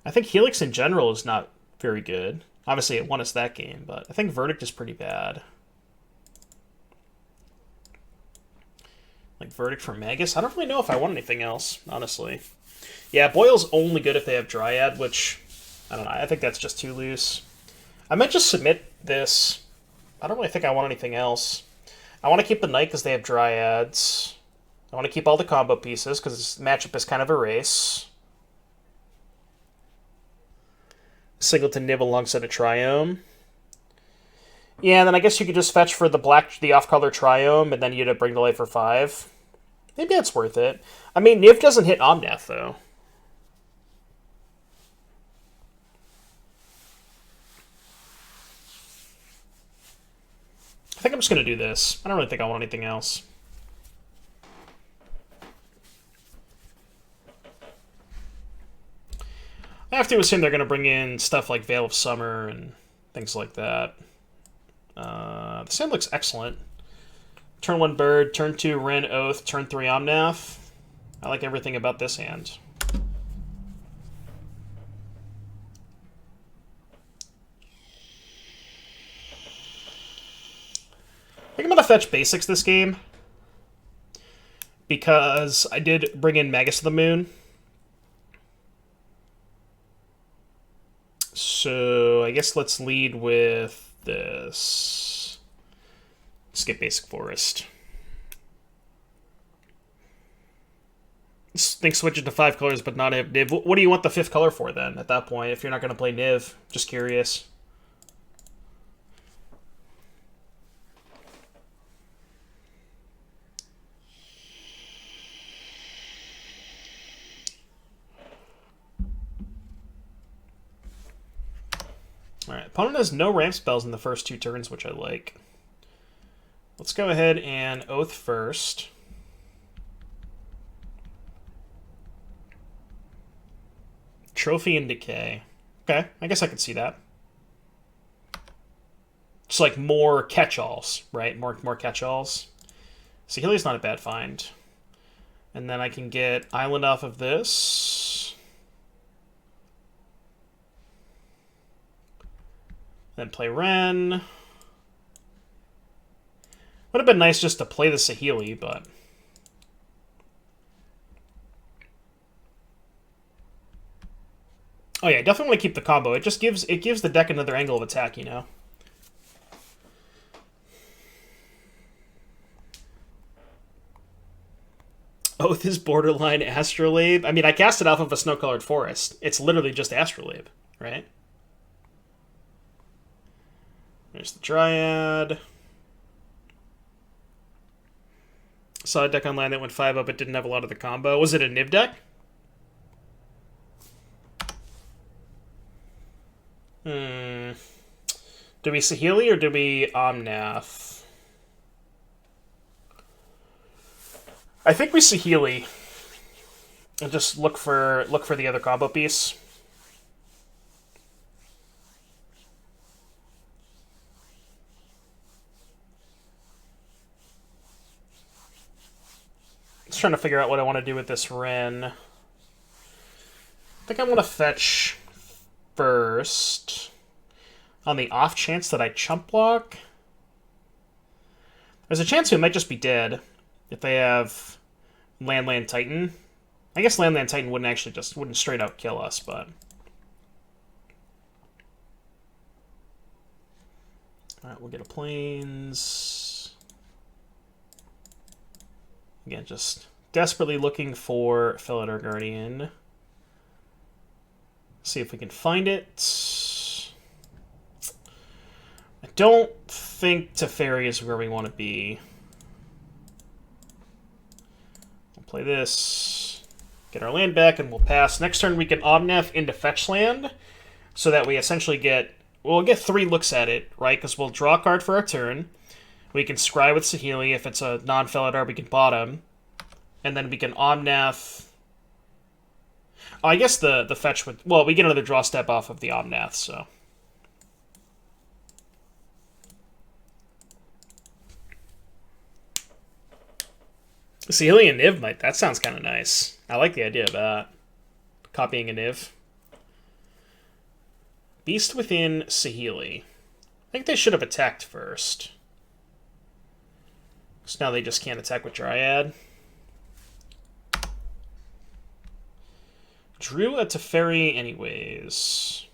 I think Helix in general is not very good. Obviously, it won us that game, but I think Verdict is pretty bad. Like Verdict for Magus? I don't really know if I want anything else, honestly. Yeah, Boil's only good if they have Dryad, which, I don't know, I think that's just too loose. I might just submit this. I don't really think I want anything else. I want to keep the Knight because they have Dryads. I want to keep all the combo pieces because this matchup is kind of a race. Singleton Niv alongside a Triome. Yeah, and then I guess you could just fetch for the off-color Triome, and then you'd bring to life for 5. Maybe that's worth it. I mean, Niv doesn't hit Omnath, though. I think I'm just going to do this. I don't really think I want anything else. have to assume they're going to bring in stuff like Veil of Summer and things like that. The sand looks excellent. Turn 1 Bird, turn 2 Ren Oath, turn 3 Omnath. I like everything about this hand. I think I'm going to fetch basics this game because I did bring in Magus of the Moon. So I guess let's lead with this. Skip Basic Forest. Think switch it to 5 colors, but not Niv. What do you want the 5th color for then, at that point, if you're not going to play Niv? Just curious. Alright, opponent has no ramp spells in the first 2 turns, which I like. Let's go ahead and Oath first. Trophy and Decay. Okay, I guess I could see that. Just like more catch-alls, right? More catch-alls. Saheeli's not a bad find. And then I can get Island off of this. Then play Ren. Would have been nice just to play the Saheeli, but... Oh yeah, definitely keep the combo. It just gives the deck another angle of attack, you know. Oath is borderline Astrolabe. I mean, I cast it off of a snow-colored forest. It's literally just Astrolabe, right? There's the Dryad. Saw a deck on land that went 5-up but didn't have a lot of the combo. Was it a Niv deck? Do we Saheeli or do we Omnath? I think we Saheeli. And just look for the other combo piece. Just trying to figure out what I want to do with this Ren. I think I want to fetch first. On the off chance that I chump block. There's a chance it might just be dead if they have Land Titan. I guess Land Titan wouldn't straight out kill us, but... Alright, we'll get a Plains. Again, just desperately looking for Felidar Guardian. See if we can find it. I don't think Teferi is where we want to be. We'll play this, get our land back, and we'll pass. Next turn we can Omnath into fetch land, so that we essentially we'll get 3 looks at it, right? Because we'll draw a card for our turn. We can scry with Saheeli. If it's a non-Felidar, we can bottom. And then we can Omnath. Oh, I guess the fetch would... Well, we get another draw step off of the Omnath, so... Saheeli and Niv that sounds kind of nice. I like the idea of that. Copying a Niv. Beast within Saheeli. I think they should have attacked first. So now they just can't attack with Dryad. Drew a Teferi anyways.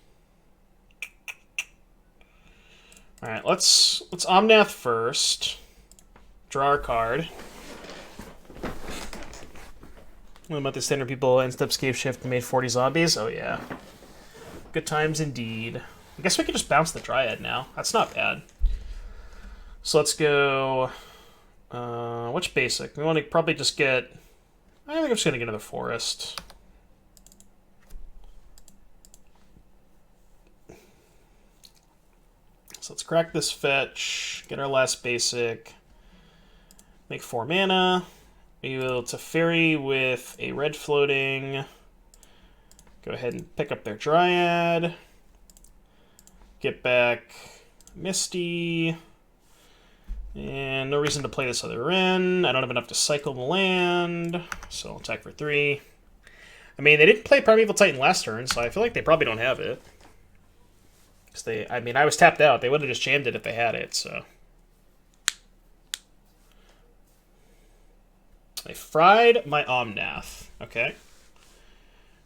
Alright, let's Omnath first. Draw our card. What about the standard people and step escape shift and made 40 zombies? Oh yeah. Good times indeed. I guess we could just bounce the Dryad now. That's not bad. So let's go... what's basic? We want to probably just get... I think I'm just going to get another forest. So let's crack this fetch, get our last basic, make 4 mana. We will Teferi with a red floating. Go ahead and pick up their Dryad. Get back Misty. And no reason to play this other in. I don't have enough to cycle the land, so I'll attack for 3. I mean, they didn't play Primeval Titan last turn, so I feel like they probably don't have it. I mean, I was tapped out. They would have just jammed it if they had it, so. They fried my Omnath. Okay.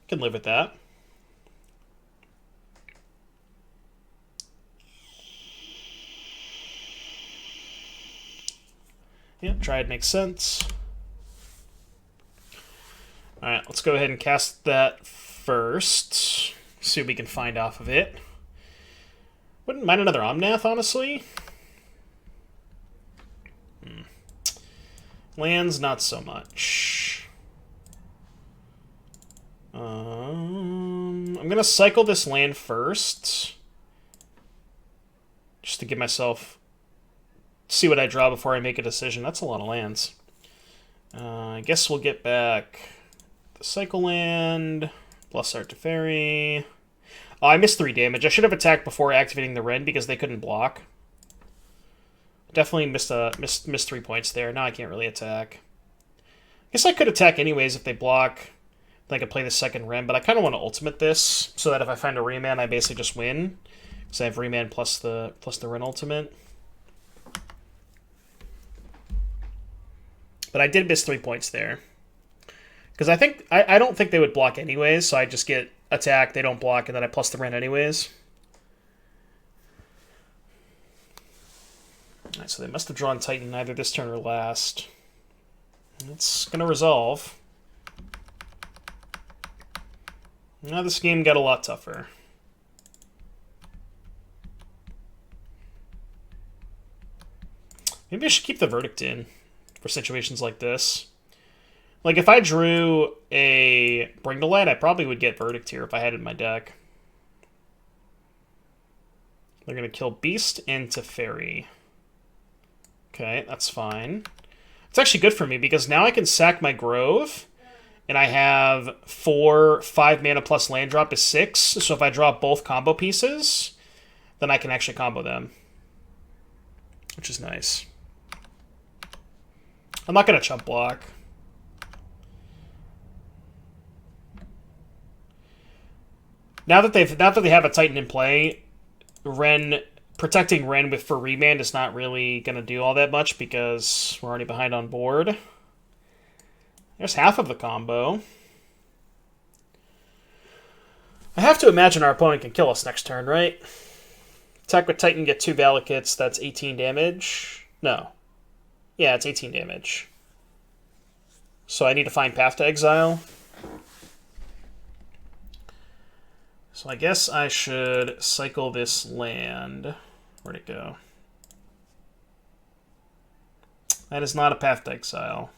Can live with that. Yeah, Dryad makes sense. Alright, let's go ahead and cast that first. See what we can find off of it. Wouldn't mind another Omnath, honestly. Lands, not so much. I'm going to cycle this land first. Just to give myself... see what I draw before I make a decision. That's a lot of lands. I guess we'll get back the cycle land, plus Art to Fairy. Oh, I missed 3 damage. I should have attacked before activating the Ren because they couldn't block. Definitely missed 3 points there. Now I can't really attack. I guess I could attack anyways if they block. Then I could play the second Ren, but I kind of want to ultimate this so that if I find a Remand, I basically just win. Because I have Remand plus the Ren ultimate. But I did miss 3 points there. Because I don't think they would block anyways, so I just get attack, they don't block, and then I plus the Ren anyways. Alright, so they must have drawn Titan either this turn or last. It's going to resolve. Now this game got a lot tougher. Maybe I should keep the Verdict in for situations like this. Like, if I drew a Bring to Light, I probably would get Verdict here if I had it in my deck. They're going to kill Beast into Fairy. Okay, that's fine. It's actually good for me, because now I can sack my Grove, and I have 5 mana plus land drop is 6, so if I draw both combo pieces, then I can actually combo them. Which is nice. I'm not going to chump block. Now that they have a Titan in play, protecting Ren for Remand is not really going to do all that much because we're already behind on board. There's half of the combo. I have to imagine our opponent can kill us next turn, right? Attack with Titan, get 2 Valakits, that's 18 damage. No. Yeah, it's 18 damage. So I need to find Path to Exile. So I guess I should cycle this land. Where'd it go? That is not a Path to Exile.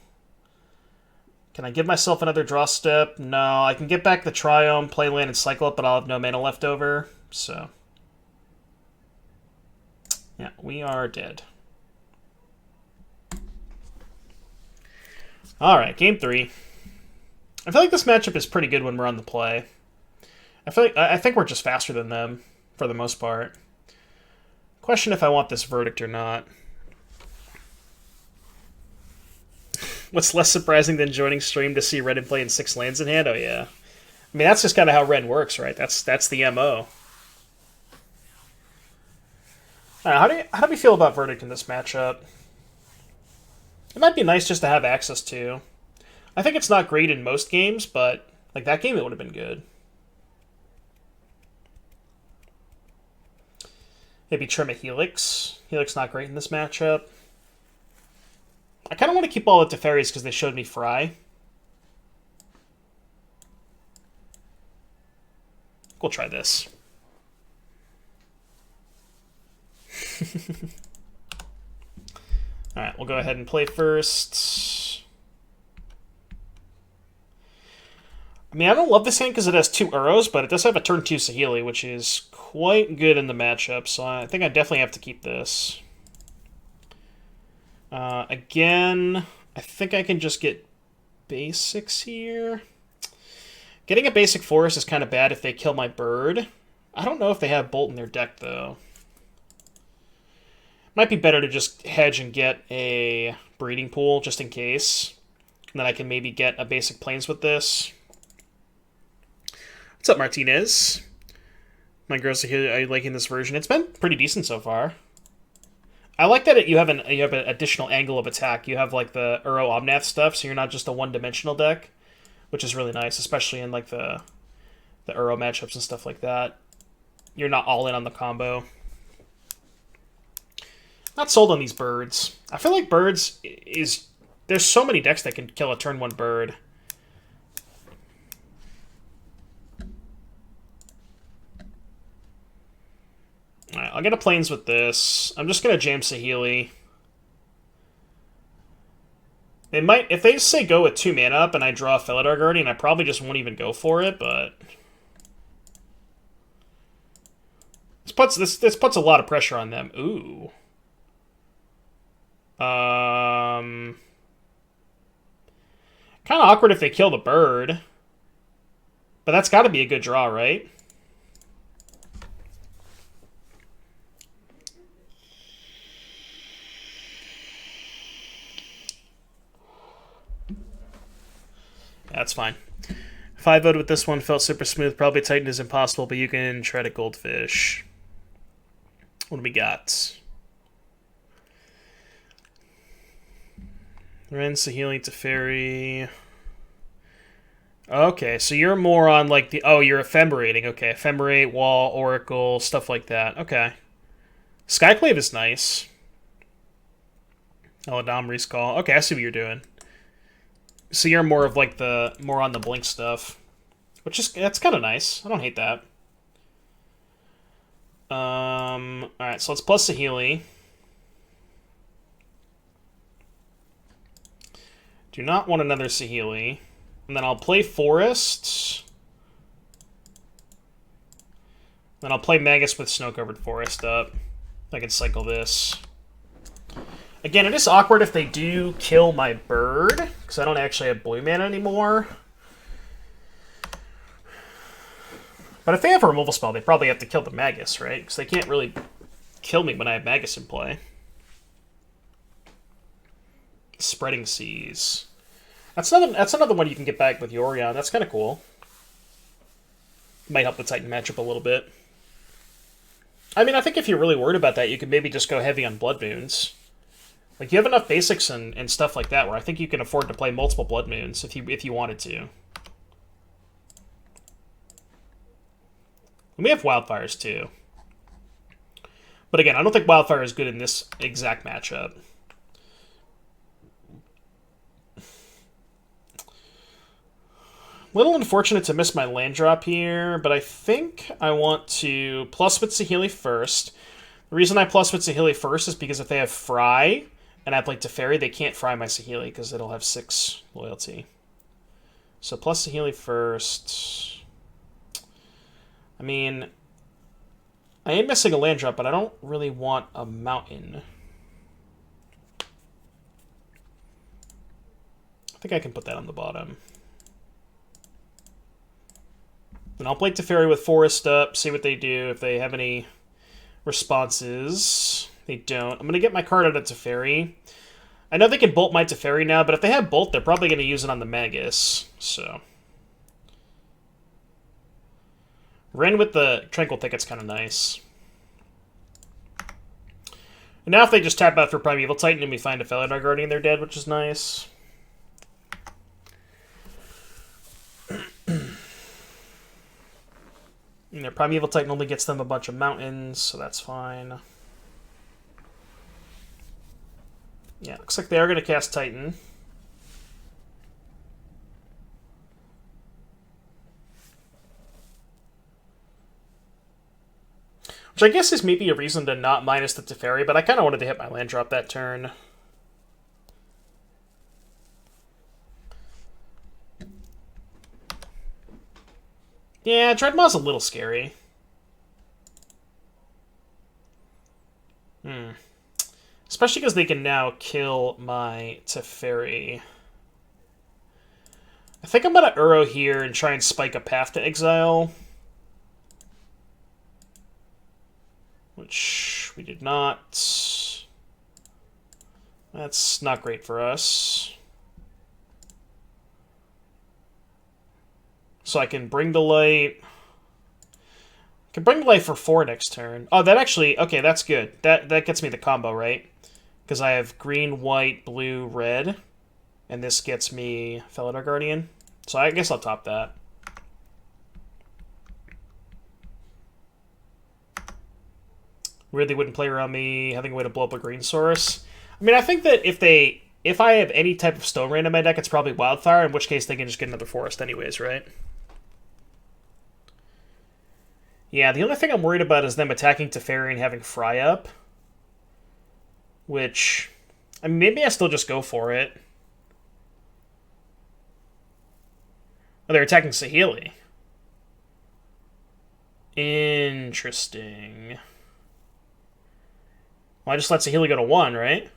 Can I give myself another draw step? No, I can get back the Triome, play land, and cycle it, but I'll have no mana left over. So, yeah, we are dead. Alright, game 3. I feel like this matchup is pretty good when we're on the play. I think we're just faster than them, for the most part. Question if I want this Verdict or not. What's less surprising than joining stream to see Ren in play in 6 lands in hand? Oh, yeah. I mean, that's just kind of how Ren works, right? That's the MO. How do we feel about Verdict in this matchup? It might be nice just to have access to. I think it's not great in most games, but like that game, it would have been good. Maybe trim a Helix. Helix not great in this matchup. I kind of want to keep all the Teferis because they showed me Fry. We'll try this. Alright, we'll go ahead and play first. I mean, I don't love this hand because it has 2 Uros, but it does have a turn 2 Saheeli, which is quite good in the matchup, so I think I definitely have to keep this. Again, I think I can just get basics here. Getting a basic forest is kind of bad if they kill my bird. I don't know if they have Bolt in their deck, though. Might be better to just hedge and get a breeding pool, just in case. And then I can maybe get a basic plains with this. What's up, Martinez? My girls are here. Are you liking this version? It's been pretty decent so far. I like that you have an additional angle of attack. You have like the Uro Omnath stuff, so you're not just a one-dimensional deck, which is really nice, especially in like the Uro matchups and stuff like that. You're not all in on the combo. Not sold on these birds. I feel like birds is... There's so many decks that can kill a turn 1 bird. Alright, I'll get a plains with this. I'm just going to jam Saheeli. They might... If they say go with 2 mana up and I draw a Felidar Guardian, I probably just won't even go for it, but... This puts a lot of pressure on them. Ooh. Kind of awkward if they kill the bird. But that's got to be a good draw, right? That's fine. If I voted with this one, felt super smooth. Probably Titan is impossible, but you can try to Goldfish. What do we got? Ren, Saheeli, Teferi. Okay, so you're more on like the... Oh, you're ephemerating. Okay, ephemerate, wall, oracle, stuff like that. Okay. Skyclave is nice. Oh, Domri's call. Okay, I see what you're doing. So you're more of like the... More on the blink stuff. Which is... That's kind of nice. I don't hate that. Alright, so let's plus Saheeli. Do not want another Saheeli. And then I'll play Forest. Then I'll play Magus with Snow-Covered Forest up. I can cycle this. Again, it is awkward if they do kill my bird, because I don't actually have blue mana anymore. But if they have a removal spell, they probably have to kill the Magus, right? Because they can't really kill me when I have Magus in play. Spreading Seas. That's another one you can get back with Yorion. That's kind of cool. Might help the Titan matchup a little bit. I mean, I think if you're really worried about that, you could maybe just go heavy on Blood Moons. Like, you have enough basics and stuff like that where I think you can afford to play multiple Blood Moons if you wanted to. And we have Wildfires, too. But again, I don't think Wildfire is good in this exact matchup. Little unfortunate to miss my land drop here, but I think I want to plus with Saheeli first. The reason I plus with Saheeli first is because if they have Fry, and I play Teferi, they can't Fry my Saheeli because it'll have 6 loyalty. So plus Saheeli first. I mean, I am missing a land drop, but I don't really want a mountain. I think I can put that on the bottom. And I'll play Teferi with Forest up, see what they do, if they have any responses. They don't. I'm going to get my card out of Teferi. I know they can Bolt my Teferi now, but if they have Bolt, they're probably going to use it on the Magus. So Ren with the Tranquil Thicket's kind of nice. And now if they just tap out for Primeval Titan and we find a Felidar Guardian, they're dead, which is nice. And their Primeval Titan only gets them a bunch of mountains, so that's fine. Yeah, looks like they are going to cast Titan. Which I guess is maybe a reason to not minus the Teferi, but I kind of wanted to hit my land drop that turn. Yeah, Dreadmaw's a little scary. Especially because they can now kill my Teferi. I think I'm going to Uro here and try and spike a Path to Exile. Which we did not. That's not great for us. So I can bring the light. I can bring the light for 4 next turn. Oh, that actually... Okay, that's good. That gets me the combo, right? Because I have green, white, blue, red. And this gets me Felidar Guardian. So I guess I'll top that. Weird they wouldn't play around me having a way to blow up a green source. I mean, I think that if I have any type of stone rain in my deck, it's probably Wildfire, in which case they can just get another forest anyways, right? Yeah, the only thing I'm worried about is them attacking Teferi and having Fry up. Which, I mean, maybe I still just go for it. Oh, they're attacking Saheeli. Interesting. Well, I just let Saheeli go to 1, right?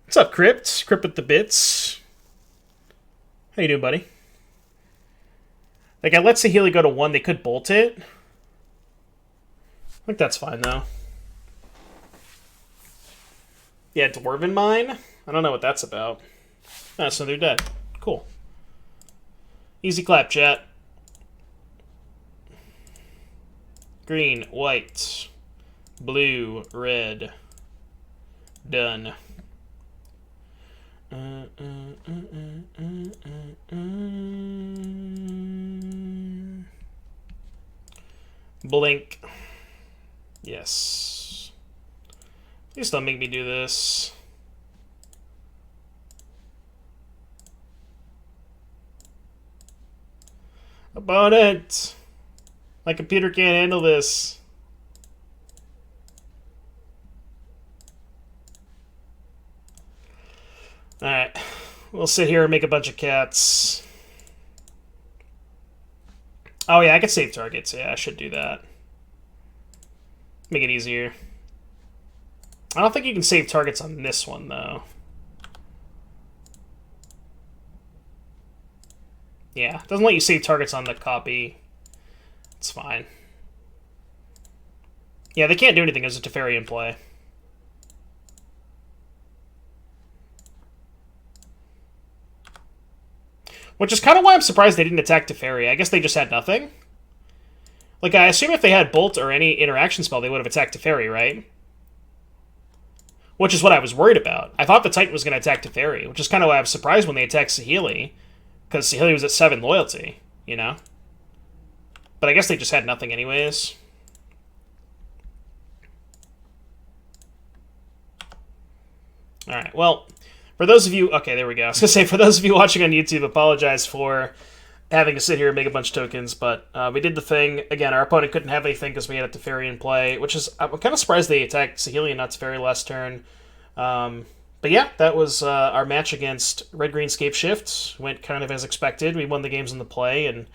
What's up, Crypt? Crypt with the bits. How you doing, buddy? Like, I let Saheeli go to 1. They could bolt it. I think that's fine, though. Yeah, Dwarven Mine? I don't know what that's about. Oh, so they're dead. Cool. Easy clap, chat. Green, white, blue, red. Done. Blink. Yes. Please don't make me do this. Opponent! My computer can't handle this. Alright. We'll sit here and make a bunch of cats. Oh yeah, I can save targets. Yeah, I should do that. Make it easier. I don't think you can save targets on this one, though. Yeah, it doesn't let you save targets on the copy. It's fine. Yeah, they can't do anything as a Teferi in play. Which is kind of why I'm surprised they didn't attack Teferi. I guess they just had nothing. Like, I assume if they had Bolt or any interaction spell, they would have attacked Teferi, right? Which is what I was worried about. I thought the Titan was going to attack Teferi, which is kind of why I was surprised when they attacked Saheeli. Because Saheeli was at 7 loyalty, you know? But I guess they just had nothing anyways. Alright, well, for those of you... Okay, there we go. I was going to say, for those of you watching on YouTube, apologize for having to sit here and make a bunch of tokens, but we did the thing. Again, our opponent couldn't have anything because we had a Teferi in play, which is... I'm kind of surprised they attacked Saheeli and not Teferi last turn. But yeah, that was our match against Red Green Scape Shift. Went kind of as expected. We won the games in the play, and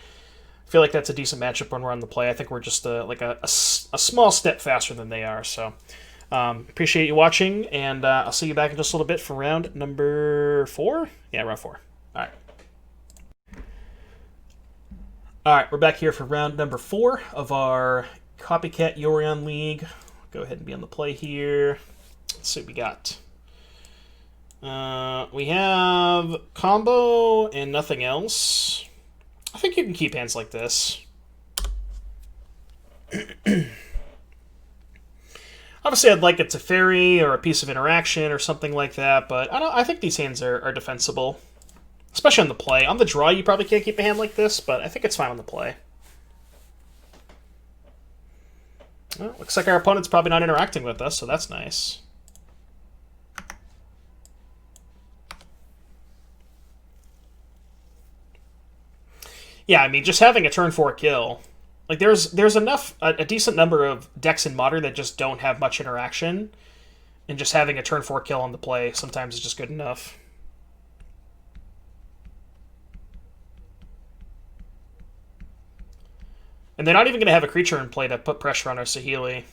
I feel like that's a decent matchup when we're on the play. I think we're just like a small step faster than they are. So appreciate you watching, and I'll see you back in just a little bit for round number 4. Yeah, round 4. All right. All right, we're back here for round number 4 of our Copycat Yorion League. Go ahead and be on the play here. Let's see what we got. We have combo and nothing else. I think you can keep hands like this. Obviously, I'd like a Teferi or a piece of interaction or something like that, but I think these hands are defensible. Especially on the play. On the draw, you probably can't keep a hand like this, but I think it's fine on the play. Well, looks like our opponent's probably not interacting with us, so that's nice. Yeah, I mean, just having a turn 4 kill. Like, there's enough, a decent number of decks in Modern that just don't have much interaction. And just having a turn 4 kill on the play sometimes is just good enough. And they're not even going to have a creature in play to put pressure on our Saheeli.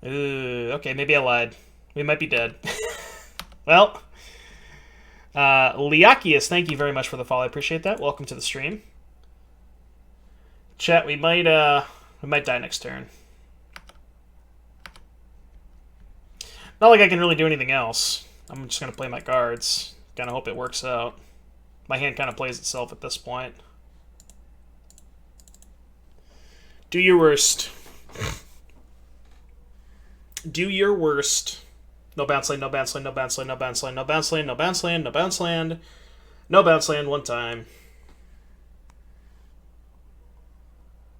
Ooh, okay, maybe I lied. We might be dead. Well, Liakius, thank you very much for the follow. I appreciate that. Welcome to the stream. Chat, we might die next turn. Not like I can really do anything else. I'm just gonna play my cards. Kind of hope it works out. My hand kind of plays itself at this point. Do your worst. Do your worst. No bounce land, no bounce land, no bounce land, no bounce land, no bounce land, no bounce land, no bounce land. No bounce land one time.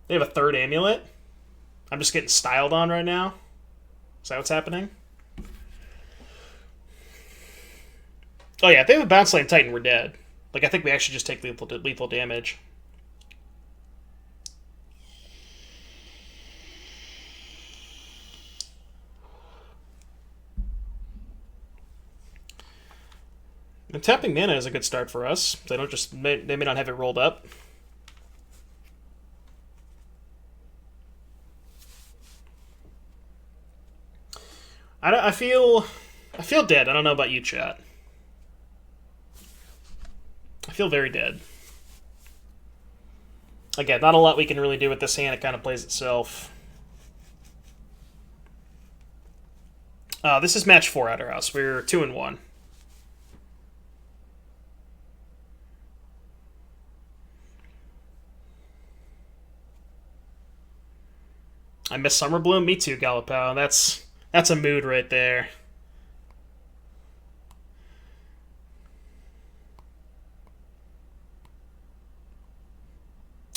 They have a third amulet? I'm just getting styled on right now? Is that what's happening? Oh yeah, if they have a bounce land Titan, we're dead. Like, I think we actually just take lethal damage. And tapping mana is a good start for us. They don't just they may not have it rolled up. I feel dead. I don't know about you, chat. I feel very dead. Again, not a lot we can really do with this hand. It kind of plays itself. This is match 4 at our house. We're 2-1. I miss Summer Bloom. Me too, Galapao. That's a mood right there.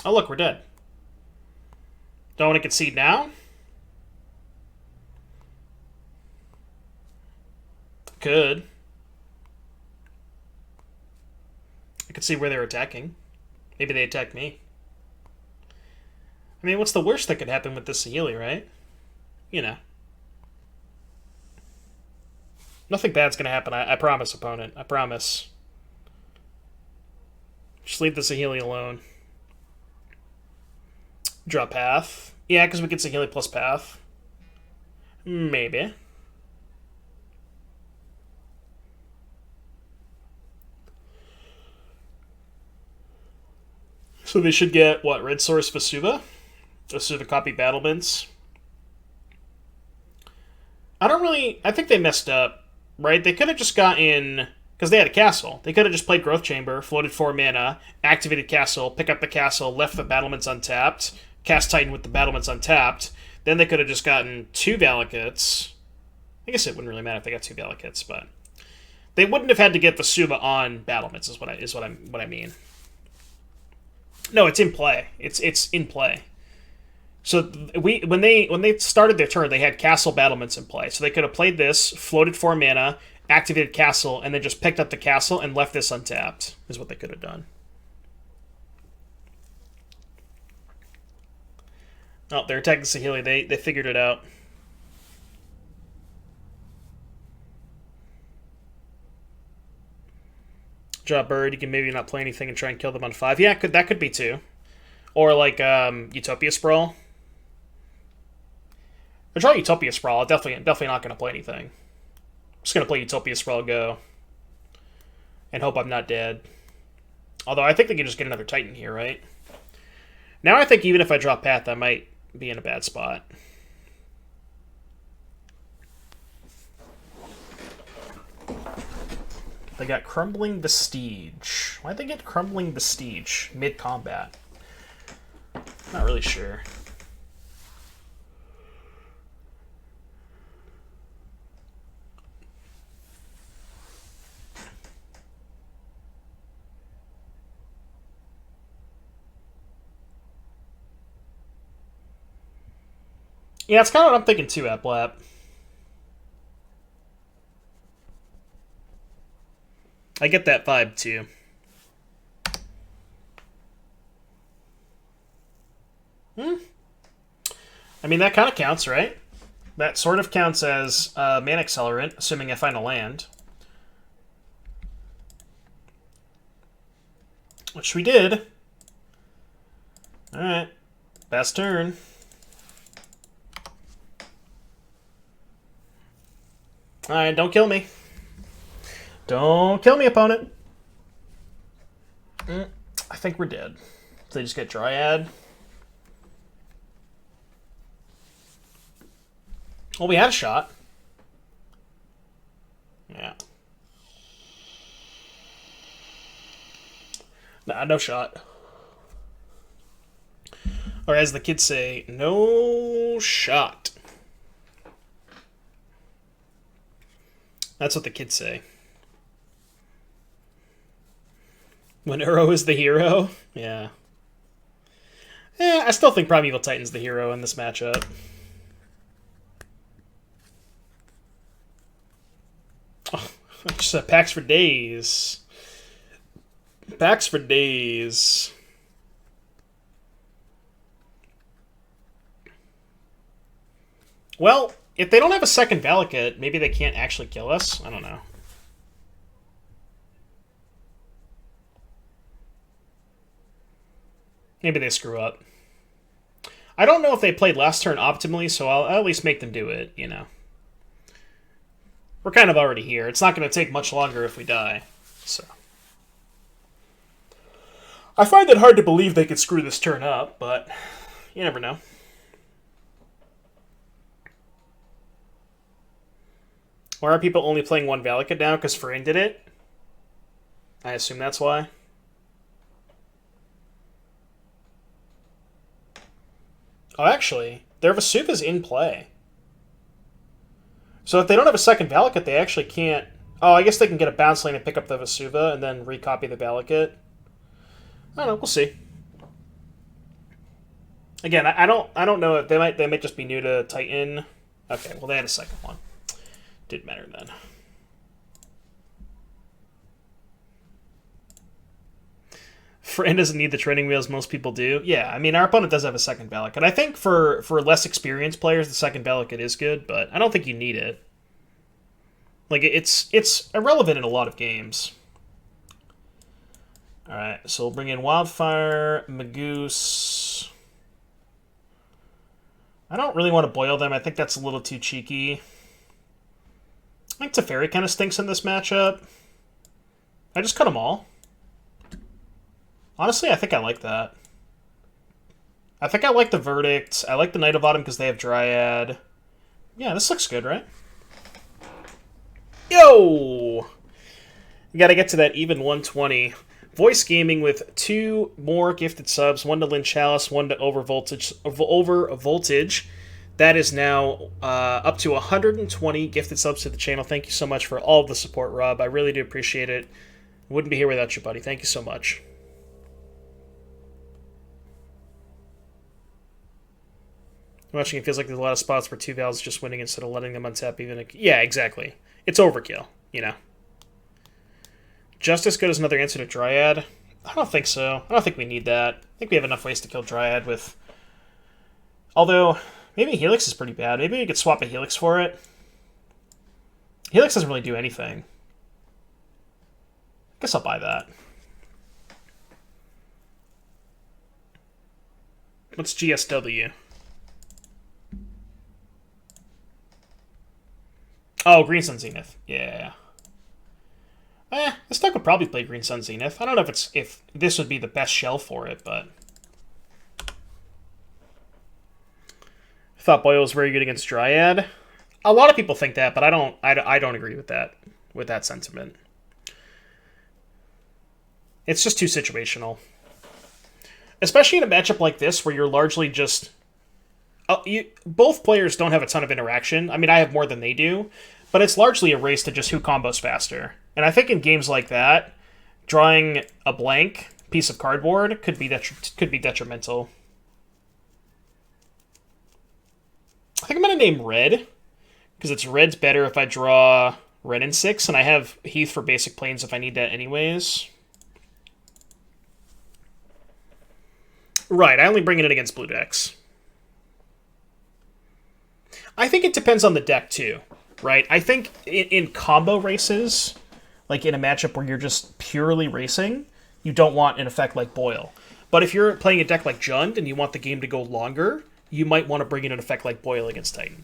Oh, look, we're dead. Don't want to concede now? Could. I could see where they were attacking. Maybe they attacked me. I mean, what's the worst that could happen with this Saheeli, right? You know. Nothing bad's gonna happen, I promise, opponent. I promise. Just leave the Saheeli alone. Draw path. Yeah, because we get Saheeli plus path. Maybe. So they should get, what, Red Source Vesuva? Vesuva copy battlements. I think they messed up, right? They could have just gotten, because they had a castle. They could have just played Growth Chamber, floated 4 mana, activated castle, pick up the castle, left the battlements untapped, cast Titan with the battlements untapped. Then they could have just gotten 2 Valakuts. I guess it wouldn't really matter if they got 2 Valakuts, but they wouldn't have had to get Vesuva on battlements. Is what I mean. No, it's in play. It's in play. So when they started their turn, they had castle battlements in play. So they could have played this, floated 4 mana, activated castle, and then just picked up the castle and left this untapped. Is what they could have done. Oh, they're attacking Saheeli. They figured it out. Draw a bird. You can maybe not play anything and try and kill them on 5. Yeah, that could be 2. Or like Utopia Sprawl. If I draw Utopia Sprawl, I'm definitely not going to play anything. I'm just going to play Utopia Sprawl Go. And hope I'm not dead. Although I think they can just get another Titan here, right? Now I think even if I draw Path, I might be in a bad spot. They got Crumbling Vestige. Why'd they get Crumbling Vestige mid-combat? Not really sure. Yeah, it's kind of what I'm thinking too, Aplap. I get that vibe too. I mean, that kind of counts, right? That sort of counts as mana accelerant, assuming I find a land. Which we did. Alright. Best turn. Alright, don't kill me. Don't kill me, opponent. I think we're dead. So they just get Dryad. Well, we had a shot. Yeah. Nah, no shot. Or as the kids say, no shot. That's what the kids say. When Uro is the hero? Yeah. I still think Primeval Titan's the hero in this matchup. Oh, just packs for days. Packs for days. Well, if they don't have a second Valakut, maybe they can't actually kill us? I don't know. Maybe they screw up. I don't know if they played last turn optimally, so I'll at least make them do it, you know. We're kind of already here. It's not going to take much longer if we die, so. I find it hard to believe they could screw this turn up, but you never know. Or are people only playing one Valakut now because Frayne did it? I assume that's why. Oh, actually, their Vesuva's in play. So if they don't have a second Valakut, they actually can't... Oh, I guess they can get a bounce lane and pick up the Vesuva and then recopy the Valakut. I don't know, we'll see. Again, I don't know if they might just be new to Titan. Okay, well they had a second one. Didn't matter then. Frayne doesn't need the training wheels most people do. Yeah, I mean, our opponent does have a second Valakut. I think for less experienced players, the second Valakut is good, but I don't think you need it. Like, it's irrelevant in a lot of games. Alright, so we'll bring in Wildfire, Magoose. I don't really want to boil them. I think that's a little too cheeky. I think Teferi kind of stinks in this matchup. I just cut them all. Honestly, I think I like that. I think I like the Verdict. I like the Knight of Autumn because they have Dryad. Yeah, this looks good, right? Yo! You gotta get to that even 120. Voice Gaming with 2 more gifted subs. 1 to Lynn Chalice, 1 to Overvoltage. That is now up to 120 gifted subs to the channel. Thank you so much for all of the support, Rob. I really do appreciate it. Wouldn't be here without you, buddy. Thank you so much. Watching it feels like there's a lot of spots where 2 Vals just winning instead of letting them untap even. Yeah, exactly. It's overkill, you know. Just as good as another answer to Dryad? I don't think so. I don't think we need that. I think we have enough ways to kill Dryad with... Although, maybe Helix is pretty bad. Maybe we could swap a Helix for it. Helix doesn't really do anything. I guess I'll buy that. What's GSW? Oh, Green Sun Zenith. Yeah. This deck would probably play Green Sun Zenith. I don't know if this would be the best shell for it, but I thought Boyle was very good against Dryad. A lot of people think that, but I don't agree with that sentiment. It's just too situational. Especially in a matchup like this where you're largely just both players don't have a ton of interaction. I mean, I have more than they do, but it's largely a race to just who combos faster. And I think in games like that, drawing a blank piece of cardboard could be detrimental. I think I'm going to name Red, because red's better if I draw Red in 6, and I have Heath for basic planes if I need that anyways. Right, I only bring it in against blue decks. I think it depends on the deck, too, right? I think in combo races, like in a matchup where you're just purely racing, you don't want an effect like Boil. But if you're playing a deck like Jund and you want the game to go longer, you might want to bring in an effect like Boil against Titan.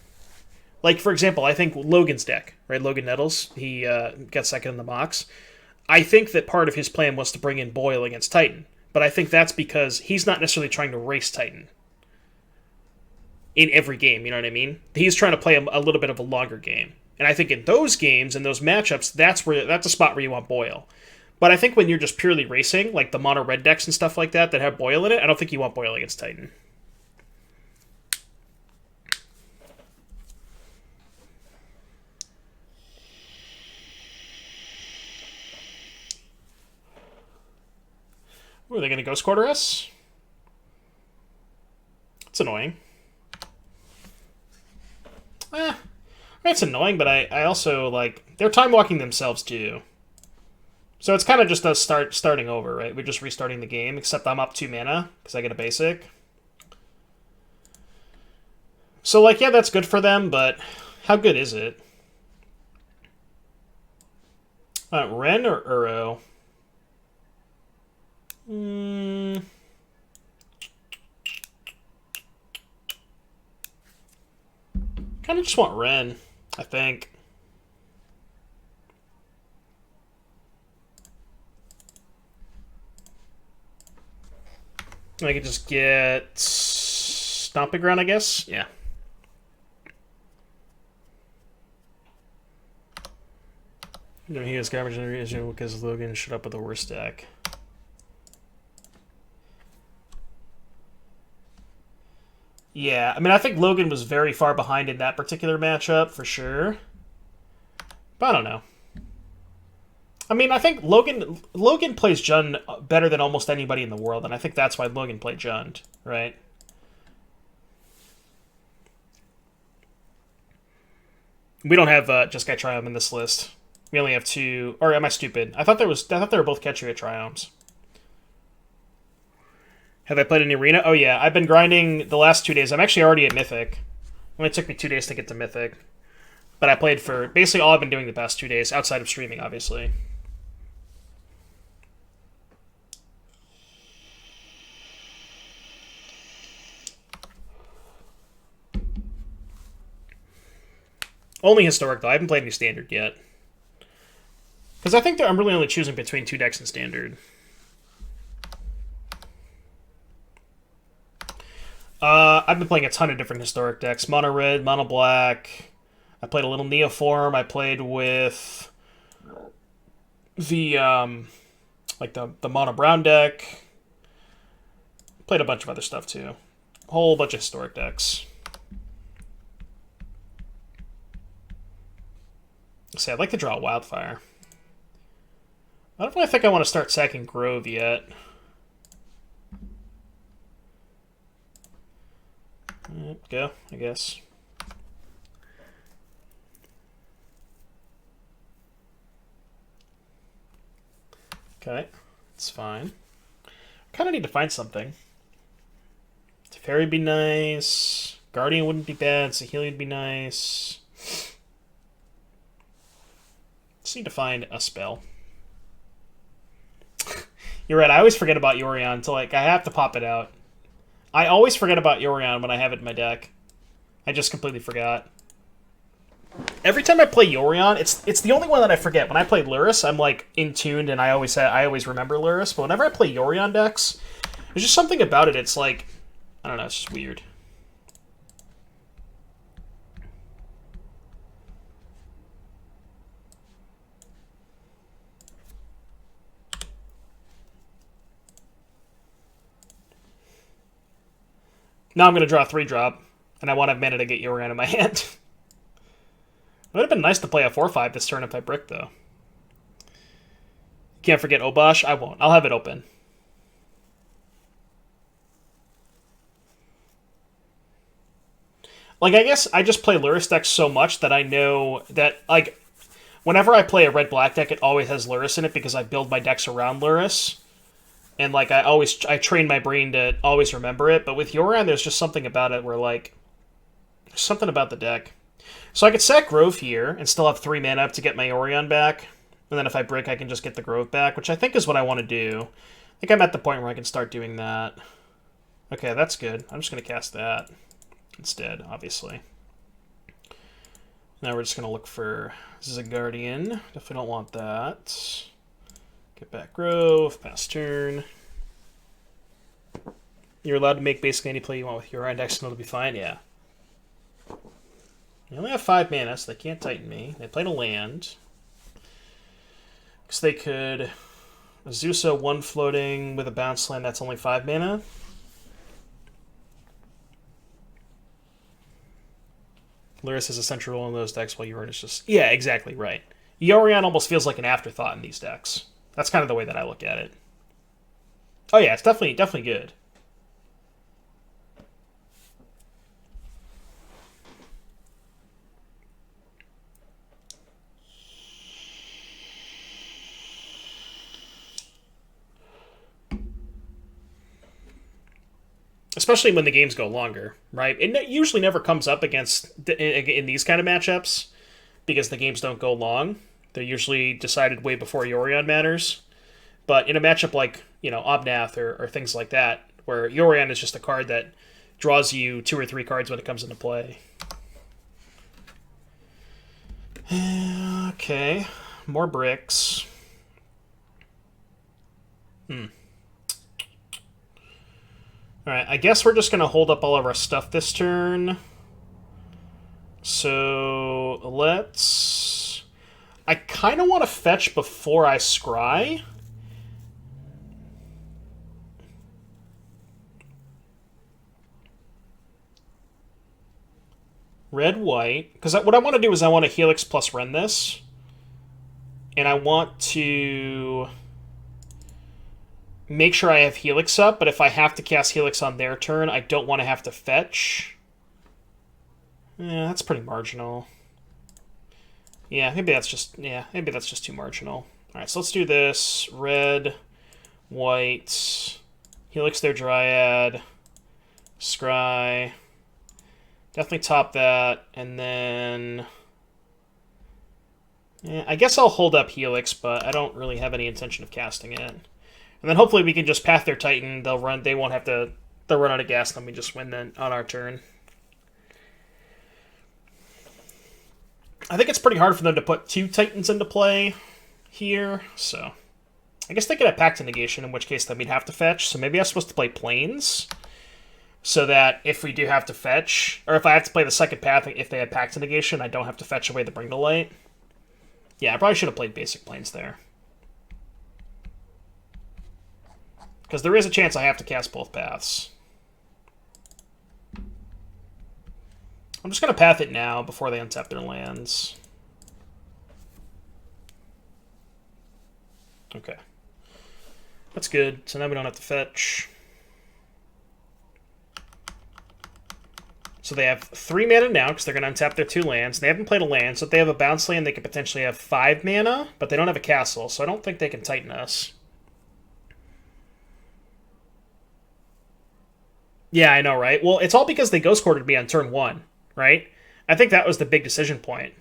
Like, for example, I think Logan's deck, right? Logan Nettles, he got second in the box. I think that part of his plan was to bring in Boyle against Titan. But I think that's because he's not necessarily trying to race Titan in every game, you know what I mean? He's trying to play a little bit of a longer game. And I think in those games, in those matchups, that's a spot where you want Boyle. But I think when you're just purely racing, like the mono red decks and stuff like that have Boyle in it, I don't think you want Boyle against Titan. Ooh, are they going to Ghost Quarter us? It's annoying. It's annoying, but I also, like, they're time walking themselves too. So it's kind of just us starting over, right? We're just restarting the game, except I'm up 2 mana because I get a basic. So, like, yeah, that's good for them, but how good is it? Ren or Uro? Kind of just want Ren, I think. I could just get Stomping Ground, I guess? Yeah. He has garbage in because Logan showed up with the worst deck. Yeah, I mean, I think Logan was very far behind in that particular matchup, for sure. But I don't know. I mean, I think Logan plays Jund better than almost anybody in the world, and I think that's why Logan played Jund, right? We don't have Jeskai Triumph in this list. We only have 2. Or am I stupid? I thought they were both Ketria Triumphs. Have I played any arena? Oh yeah, I've been grinding the last 2 days. I'm actually already at Mythic. It only took me 2 days to get to Mythic. But I played for basically all I've been doing the past 2 days, outside of streaming, obviously. Only Historic, though. I haven't played any Standard yet. Because I think I'm really only choosing between 2 decks in Standard. I've been playing a ton of different Historic decks. Mono Red, Mono Black. I played a little Neoform. I played with the, like the Mono Brown deck. Played a bunch of other stuff, too. A whole bunch of Historic decks. See, I'd like to draw a Wildfire. I don't really think I want to start sacking Grove yet. Go, I guess. Okay, it's fine. Kind of need to find something. Teferi would be nice. Guardian wouldn't be bad. Saheeli would be nice. Just need to find a spell. You're right, I always forget about Yorion until, like, I have to pop it out. I always forget about Yorion when I have it in my deck. I just completely forgot. Every time I play Yorion, it's the only one that I forget. When I play Lurrus, I'm, like, in tuned and I always remember Lurrus. But whenever I play Yorion decks, there's just something about it. It's like, I don't know, it's just weird. Now I'm going to draw a 3-drop, and I want to have mana to get Yorion in my hand. It would have been nice to play a 4/5 this turn if I brick, though. Can't forget Obosh. I won't. I'll have it open. Like, I guess I just play Lurrus decks so much that I know that, like, whenever I play a red-black deck, it always has Lurrus in it because I build my decks around Lurrus. And, like, I train my brain to always remember it. But with Yorion, there's just something about it where, like, there's something about the deck. So I could sack Grove here and still have 3 mana up to get my Yorion back. And then if I brick, I can just get the Grove back, which I think is what I want to do. I think I'm at the point where I can start doing that. Okay, that's good. I'm just going to cast that instead, obviously. Now we're just going to look for Guardian. Definitely don't want that. Get back grove, pass turn. You're allowed to make basically any play you want with Yorion Dex, and it'll be fine, yeah. They only have 5 mana, so they can't Titan me. They played a land. Because they could Azusa 1 floating with a bounce land that's only 5 mana. Lyris is a central role in those decks while Yorion is just... Yeah, exactly, right. Yorion almost feels like an afterthought in these decks. That's kind of the way that I look at it. Oh yeah, it's definitely good. Especially when the games go longer, right? It usually never comes up in these kind of matchups because the games don't go long. They're usually decided way before Yorion matters. But in a matchup like, Obnath or things like that, where Yorion is just a card that draws you 2 or 3 cards when it comes into play. Okay, more bricks. Alright, I guess we're just going to hold up all of our stuff this turn. So, let's... I kind of want to fetch before I scry. Red, white. Because what I want to do is I want to Helix plus rend this. And I want to... make sure I have Helix up, but if I have to cast Helix on their turn, I don't want to have to fetch. Yeah, that's pretty marginal. Yeah, maybe that's just too marginal. Alright, so let's do this. Red, white, Helix their Dryad, scry. Definitely top that, and then... Yeah, I guess I'll hold up Helix, but I don't really have any intention of casting it. And then hopefully we can just path their Titan. They'll run. They won't have to. They'll run out of gas, and then we just win then on our turn. I think it's pretty hard for them to put 2 Titans into play here. So I guess they could have Pact to Negation, in which case then we'd have to fetch. So maybe I'm supposed to play Plains, so that if we do have to fetch, or if I have to play the second path, if they had Pact to Negation, I don't have to fetch away the Bring to Light. Yeah, I probably should have played basic Plains there. Because there is a chance I have to cast both paths. I'm just going to path it now before they untap their lands. Okay. That's good. So now we don't have to fetch. So they have 3 mana now because they're going to untap their 2 lands. They haven't played a land, so if they have a bounce land, they could potentially have 5 mana, but they don't have a castle, so I don't think they can Titan us. Yeah, I know, right? Well, it's all because they Ghost Quartered me on turn 1, right? I think that was the big decision point.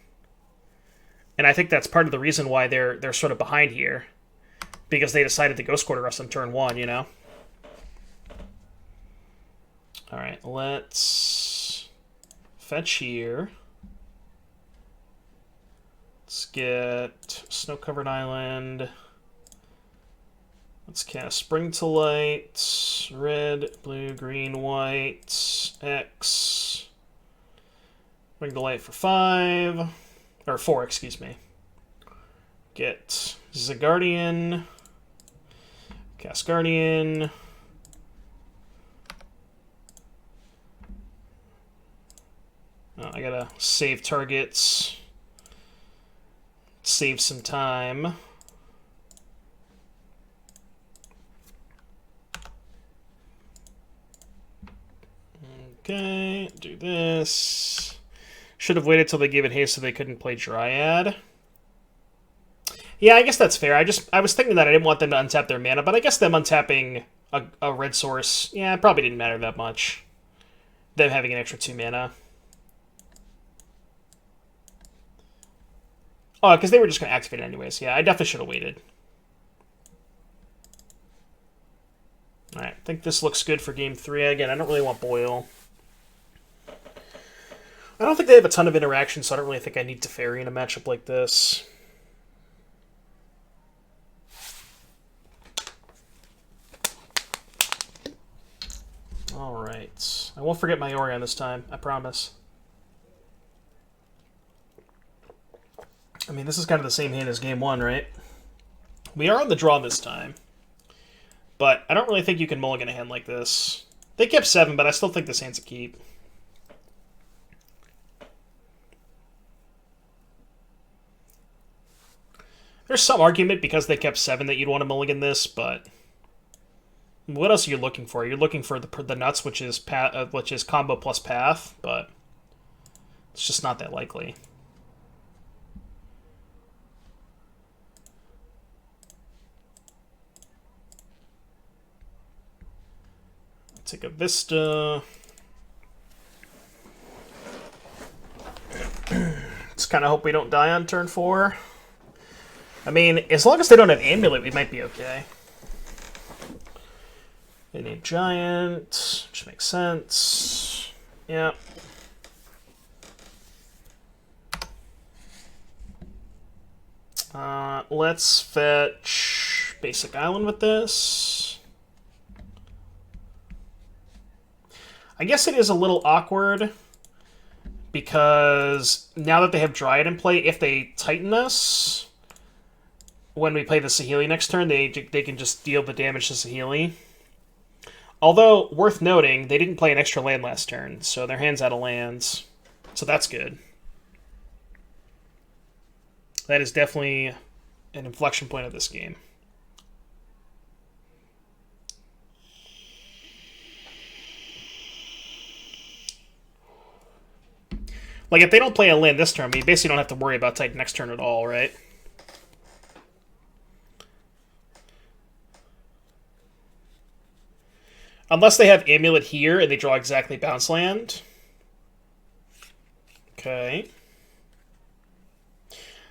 And I think that's part of the reason why they're sort of behind here. Because they decided to Ghost Quarter us on turn 1, you know? Alright, let's fetch here. Let's get Snow-Covered Island. Let's cast Spring to Light, red, blue, green, white, X. Bring to Light for 5, or 4, excuse me. Get Guardian, cast Guardian. Oh, I gotta save targets, save some time. Okay, do this. Should have waited till they gave it haste so they couldn't play Dryad. Yeah, I guess that's fair. I was thinking that I didn't want them to untap their mana, but I guess them untapping a red source, yeah, it probably didn't matter that much. Them having an extra 2 mana. Oh, because they were just going to activate it anyways. Yeah, I definitely should have waited. Alright, I think this looks good for game 3. Again, I don't really want Boil. I don't think they have a ton of interaction, so I don't really think I need Teferi in a matchup like this. Alright. I won't forget my Yorion this time, I promise. I mean, this is kind of the same hand as game one, right? We are on the draw this time. But I don't really think you can mulligan a hand like this. They kept 7, but I still think this hand's a keep. There's some argument because they kept 7 that you'd want to mulligan this, but what else are you looking for? You're looking for the nuts, which is combo plus path, but it's just not that likely. Take a Vista. Just kind of hope we don't die on turn 4. I mean, as long as they don't have Amulet, we might be okay. They need Giant, which makes sense. Yeah. Let's fetch Basic Island with this. I guess it is a little awkward because now that they have Dryad in play, if they Titan us, when we play the Saheeli next turn, they can just deal the damage to Saheeli. Although, worth noting, they didn't play an extra land last turn, so their hand's out of lands. So that's good. That is definitely an inflection point of this game. Like, if they don't play a land this turn, we basically don't have to worry about Titan next turn at all, right? Unless they have Amulet here and they draw exactly bounce land. Okay.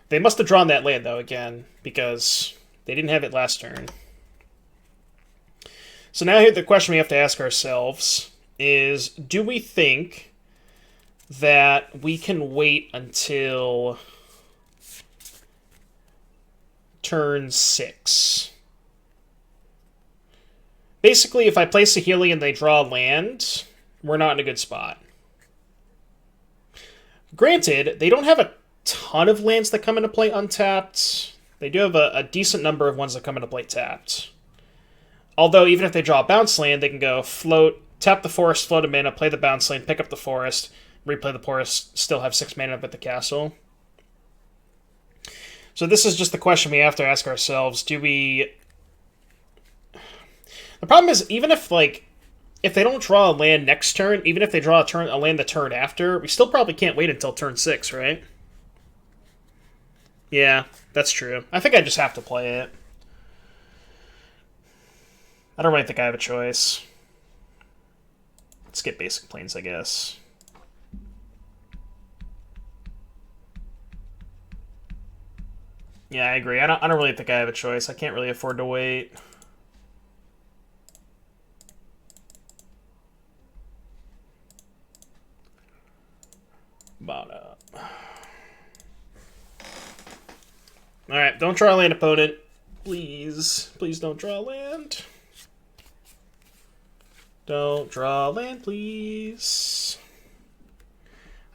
They must have drawn that land, though, again, because they didn't have it last turn. So now here the question we have to ask ourselves is, do we think that we can wait until turn 6? Basically, if I play Saheeli and they draw land, we're not in a good spot. Granted, they don't have a ton of lands that come into play untapped. They do have a decent number of ones that come into play tapped. Although, even if they draw a bounce land, they can go float, tap the forest, float a mana, play the bounce land, pick up the forest, replay the forest, still have 6 mana up at the castle. So this is just the question we have to ask ourselves. Do we... The problem is, even if they don't draw a land next turn, even if they draw a land the turn after, we still probably can't wait until turn 6, right? Yeah, that's true. I think I just have to play it. I don't really think I have a choice. Let's get Basic Plains, I guess. Yeah, I agree. I don't really think I have a choice. I can't really afford to wait. Bottom. Alright, don't draw a land, opponent. Please. Please don't draw land. Don't draw land, please.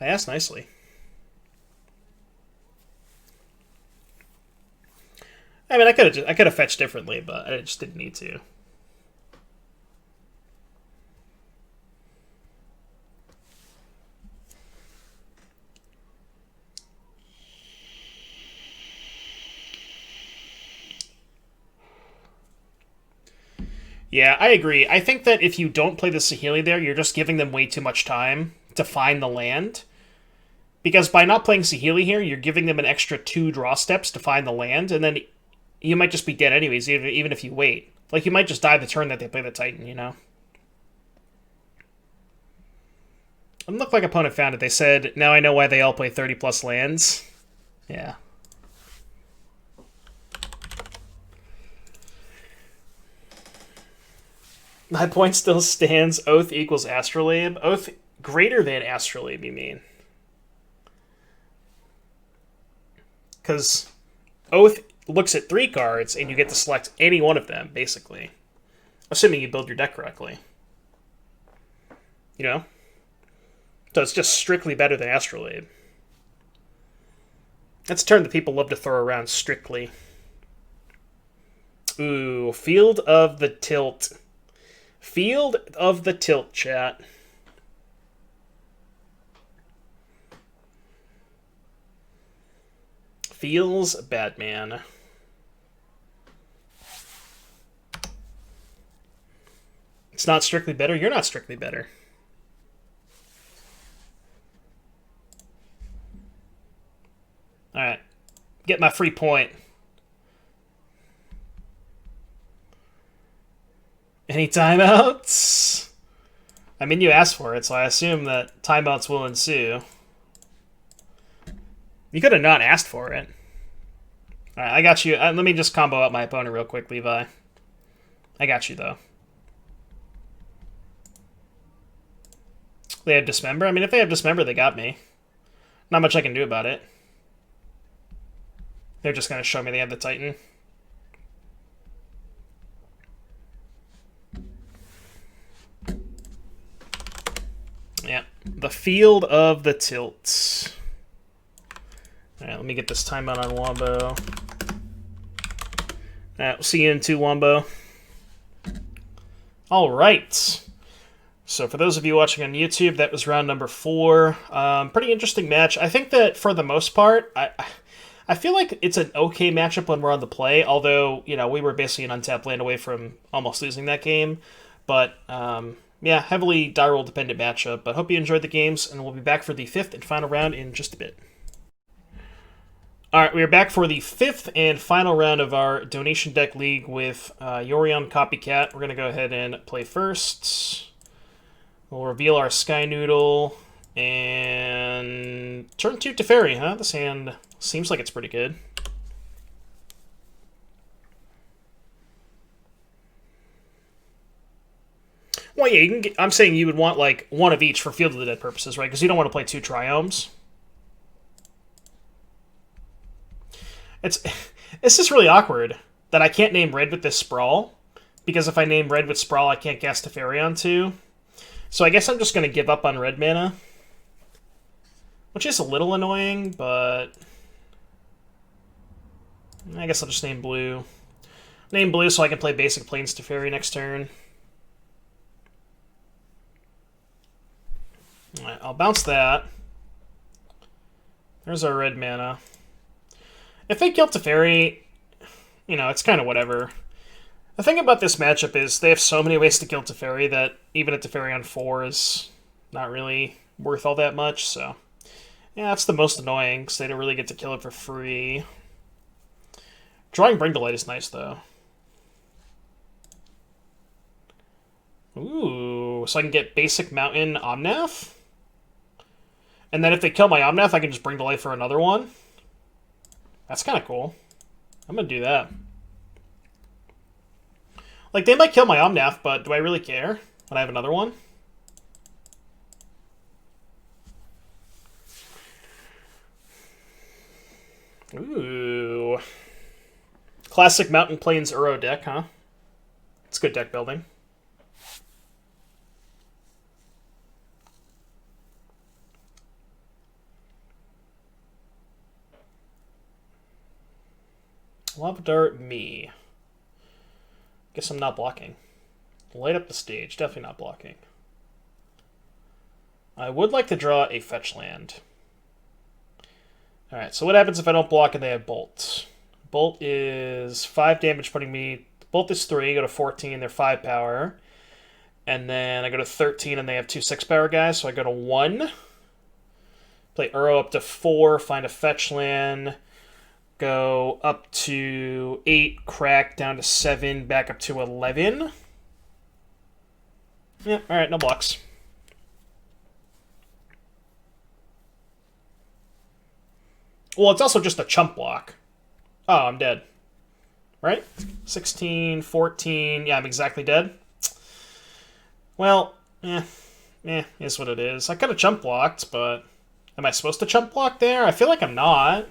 I asked nicely. I mean, I could have fetched differently, but I just didn't need to. Yeah, I agree. I think that if you don't play the Saheeli there, you're just giving them way too much time to find the land. Because by not playing Saheeli here, you're giving them an extra 2 draw steps to find the land, and then you might just be dead anyways, even if you wait. Like, you might just die the turn that they play the Titan, you know? It looked like opponent found it. They said, now I know why they all play 30-plus lands. Yeah. My point still stands. Oath equals Astrolabe. Oath greater than Astrolabe, you mean? Because Oath looks at 3 cards, and you get to select any one of them, basically. Assuming you build your deck correctly. You know? So it's just strictly better than Astrolabe. That's a term that people love to throw around, strictly. Ooh, Field of the Tilt. Field of the Tilt, chat. Feels bad, man. It's not strictly better. You're not strictly better. Alright. Get my free point. Any timeouts? I mean, you asked for it, so I assume that timeouts will ensue. You could have not asked for it. Alright, I got you. Let me just combo out my opponent real quick, Levi. I got you, though. They have Dismember? I mean, if they have Dismember, they got me. Not much I can do about it. They're just going to show me they have the Titan. Yeah. The Field of the Tilt. Alright, let me get this timeout on Wombo. Alright, we'll see you in 2, Wombo. Alright. So for those of you watching on YouTube, that was round number 4. Pretty interesting match. I think that for the most part, I feel like it's an okay matchup when we're on the play, although, you know, we were basically an untapped land away from almost losing that game. But, yeah, heavily die roll dependent matchup. But hope you enjoyed the games, and we'll be back for the 5th and final round in just a bit. Alright, we are back for the 5th and final round of our Donation Deck League with Yorion Copy-Cat. We're going to go ahead and play first. We'll reveal our Sky Noodle, and turn 2 Teferi, huh? This hand seems like it's pretty good. Well, yeah, you can get, I'm saying you would want, like, 1 of each for Field of the Dead purposes, right? Because you don't want to play 2 Triomes. It's just really awkward that I can't name red with this Sprawl, because if I name red with Sprawl, I can't cast Teferi on 2. So I guess I'm just going to give up on red mana, which is a little annoying, but I guess I'll just name blue. Name blue so I can play basic Plains Teferi next turn. Alright, I'll bounce that. There's our red mana. If they kill Teferi, you know, it's kind of whatever. The thing about this matchup is they have so many ways to kill Teferi that even a Teferi on 4 is not really worth all that much, so yeah, that's the most annoying, because they don't really get to kill it for free. Drawing Bring to Light is nice, though. Ooh, so I can get basic Mountain Omnath? And then if they kill my Omnath, I can just Bring to Light for another one? That's kind of cool. I'm going to do that. Like, they might kill my Omnath, but do I really care when I have another one? Ooh. Classic Mountain Plains Uro deck, huh? It's good deck building. Lava Dart, me. Guess I'm not blocking. Light up the stage. Definitely not blocking. I would like to draw a fetch land. Alright, so what happens if I don't block and they have Bolt? Bolt is 5 damage, putting me... Bolt is 3, go to 14, they're 5 power. And then I go to 13 and they have 2 6-power guys, so I go to 1. Play Uro up to 4, find a fetch land. Go up to 8, crack, down to 7, back up to 11. Yeah, alright, no blocks. Well, it's also just a chump block. Oh, I'm dead. Right? 16, 14. Yeah, I'm exactly dead. Well, is what it is. I could have chump blocked, but am I supposed to chump block there? I feel like I'm not.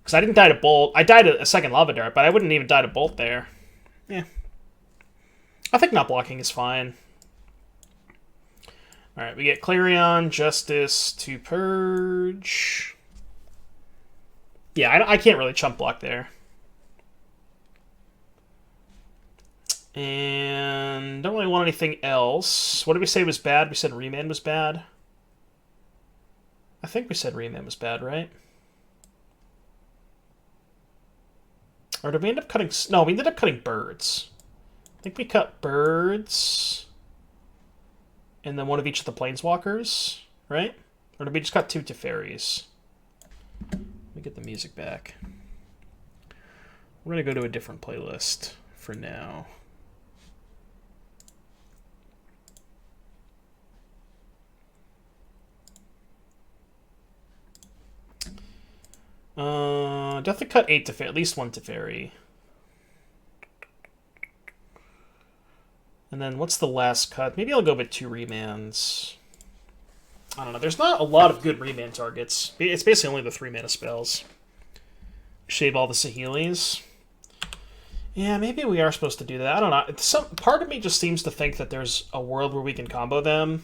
Because I didn't die to Bolt. I died a second Lava Dart, but I wouldn't even die to Bolt there. Yeah. I think not blocking is fine. Alright, we get Clarion, Justice to Purge. Yeah, I can't really chump block there. And don't really want anything else. What did we say was bad? We said Remand was bad. I think we said Remand was bad, right? Or did we end up cutting... No, we ended up cutting Birds. I think we cut Birds... and then one of each of the Planeswalkers, right? Or did we just cut 2 Teferis? Let me get the music back. We're going to go to a different playlist for now. Definitely cut 8 Teferi, at least 1 Teferi. And then what's the last cut? Maybe I'll go with 2 Remands. I don't know. There's not a lot of good Remand targets. It's basically only the 3 mana spells. Shave all the Saheelis. Yeah, maybe we are supposed to do that. I don't know. Part of me just seems to think that there's a world where we can combo them.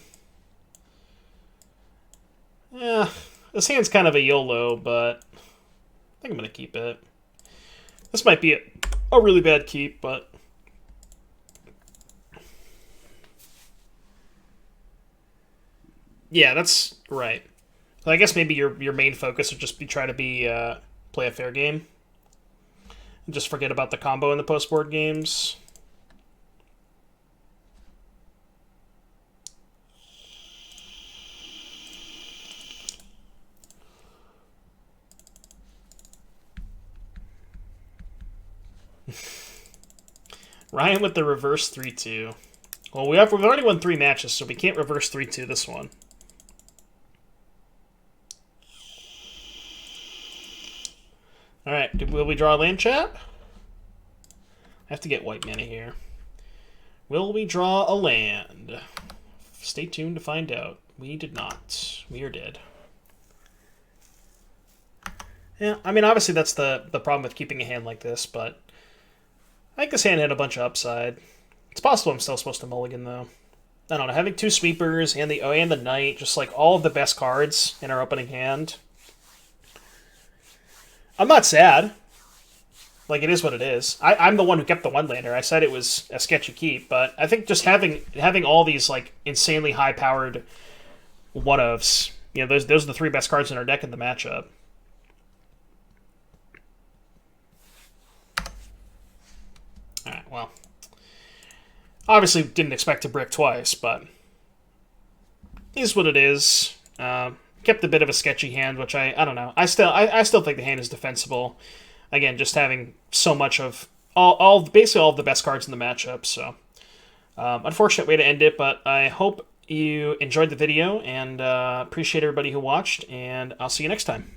Yeah, this hand's kind of a YOLO, but I think I'm going to keep it. This might be a really bad keep, but... Yeah, that's right. I guess maybe your main focus would just be try to be play a fair game. And just forget about the combo in the post-board games. Ryan with the reverse 3-2. Well, we've already won 3 matches, so we can't reverse 3-2 this one. Alright, will we draw a land, chat? I have to get white mana here. Will we draw a land? Stay tuned to find out. We did not. We are dead. Yeah, I mean, obviously that's the problem with keeping a hand like this, but I think this hand had a bunch of upside. It's possible I'm still supposed to mulligan, though. I don't know, having 2 sweepers and the Knight, just like all of the best cards in our opening hand. I'm not sad. Like, it is what it is. I'm the one who kept the 1-lander. I said it was a sketchy keep, but I think just having all these, like, insanely high-powered one-ofs, you know, those are the 3 best cards in our deck in the matchup. Alright, well. Obviously didn't expect to brick twice, but is what it is. Kept a bit of a sketchy hand, which I don't know. I still think the hand is defensible. Again, just having so much of basically all of the best cards in the matchup. So, unfortunate way to end it, but I hope you enjoyed the video and appreciate everybody who watched. And I'll see you next time.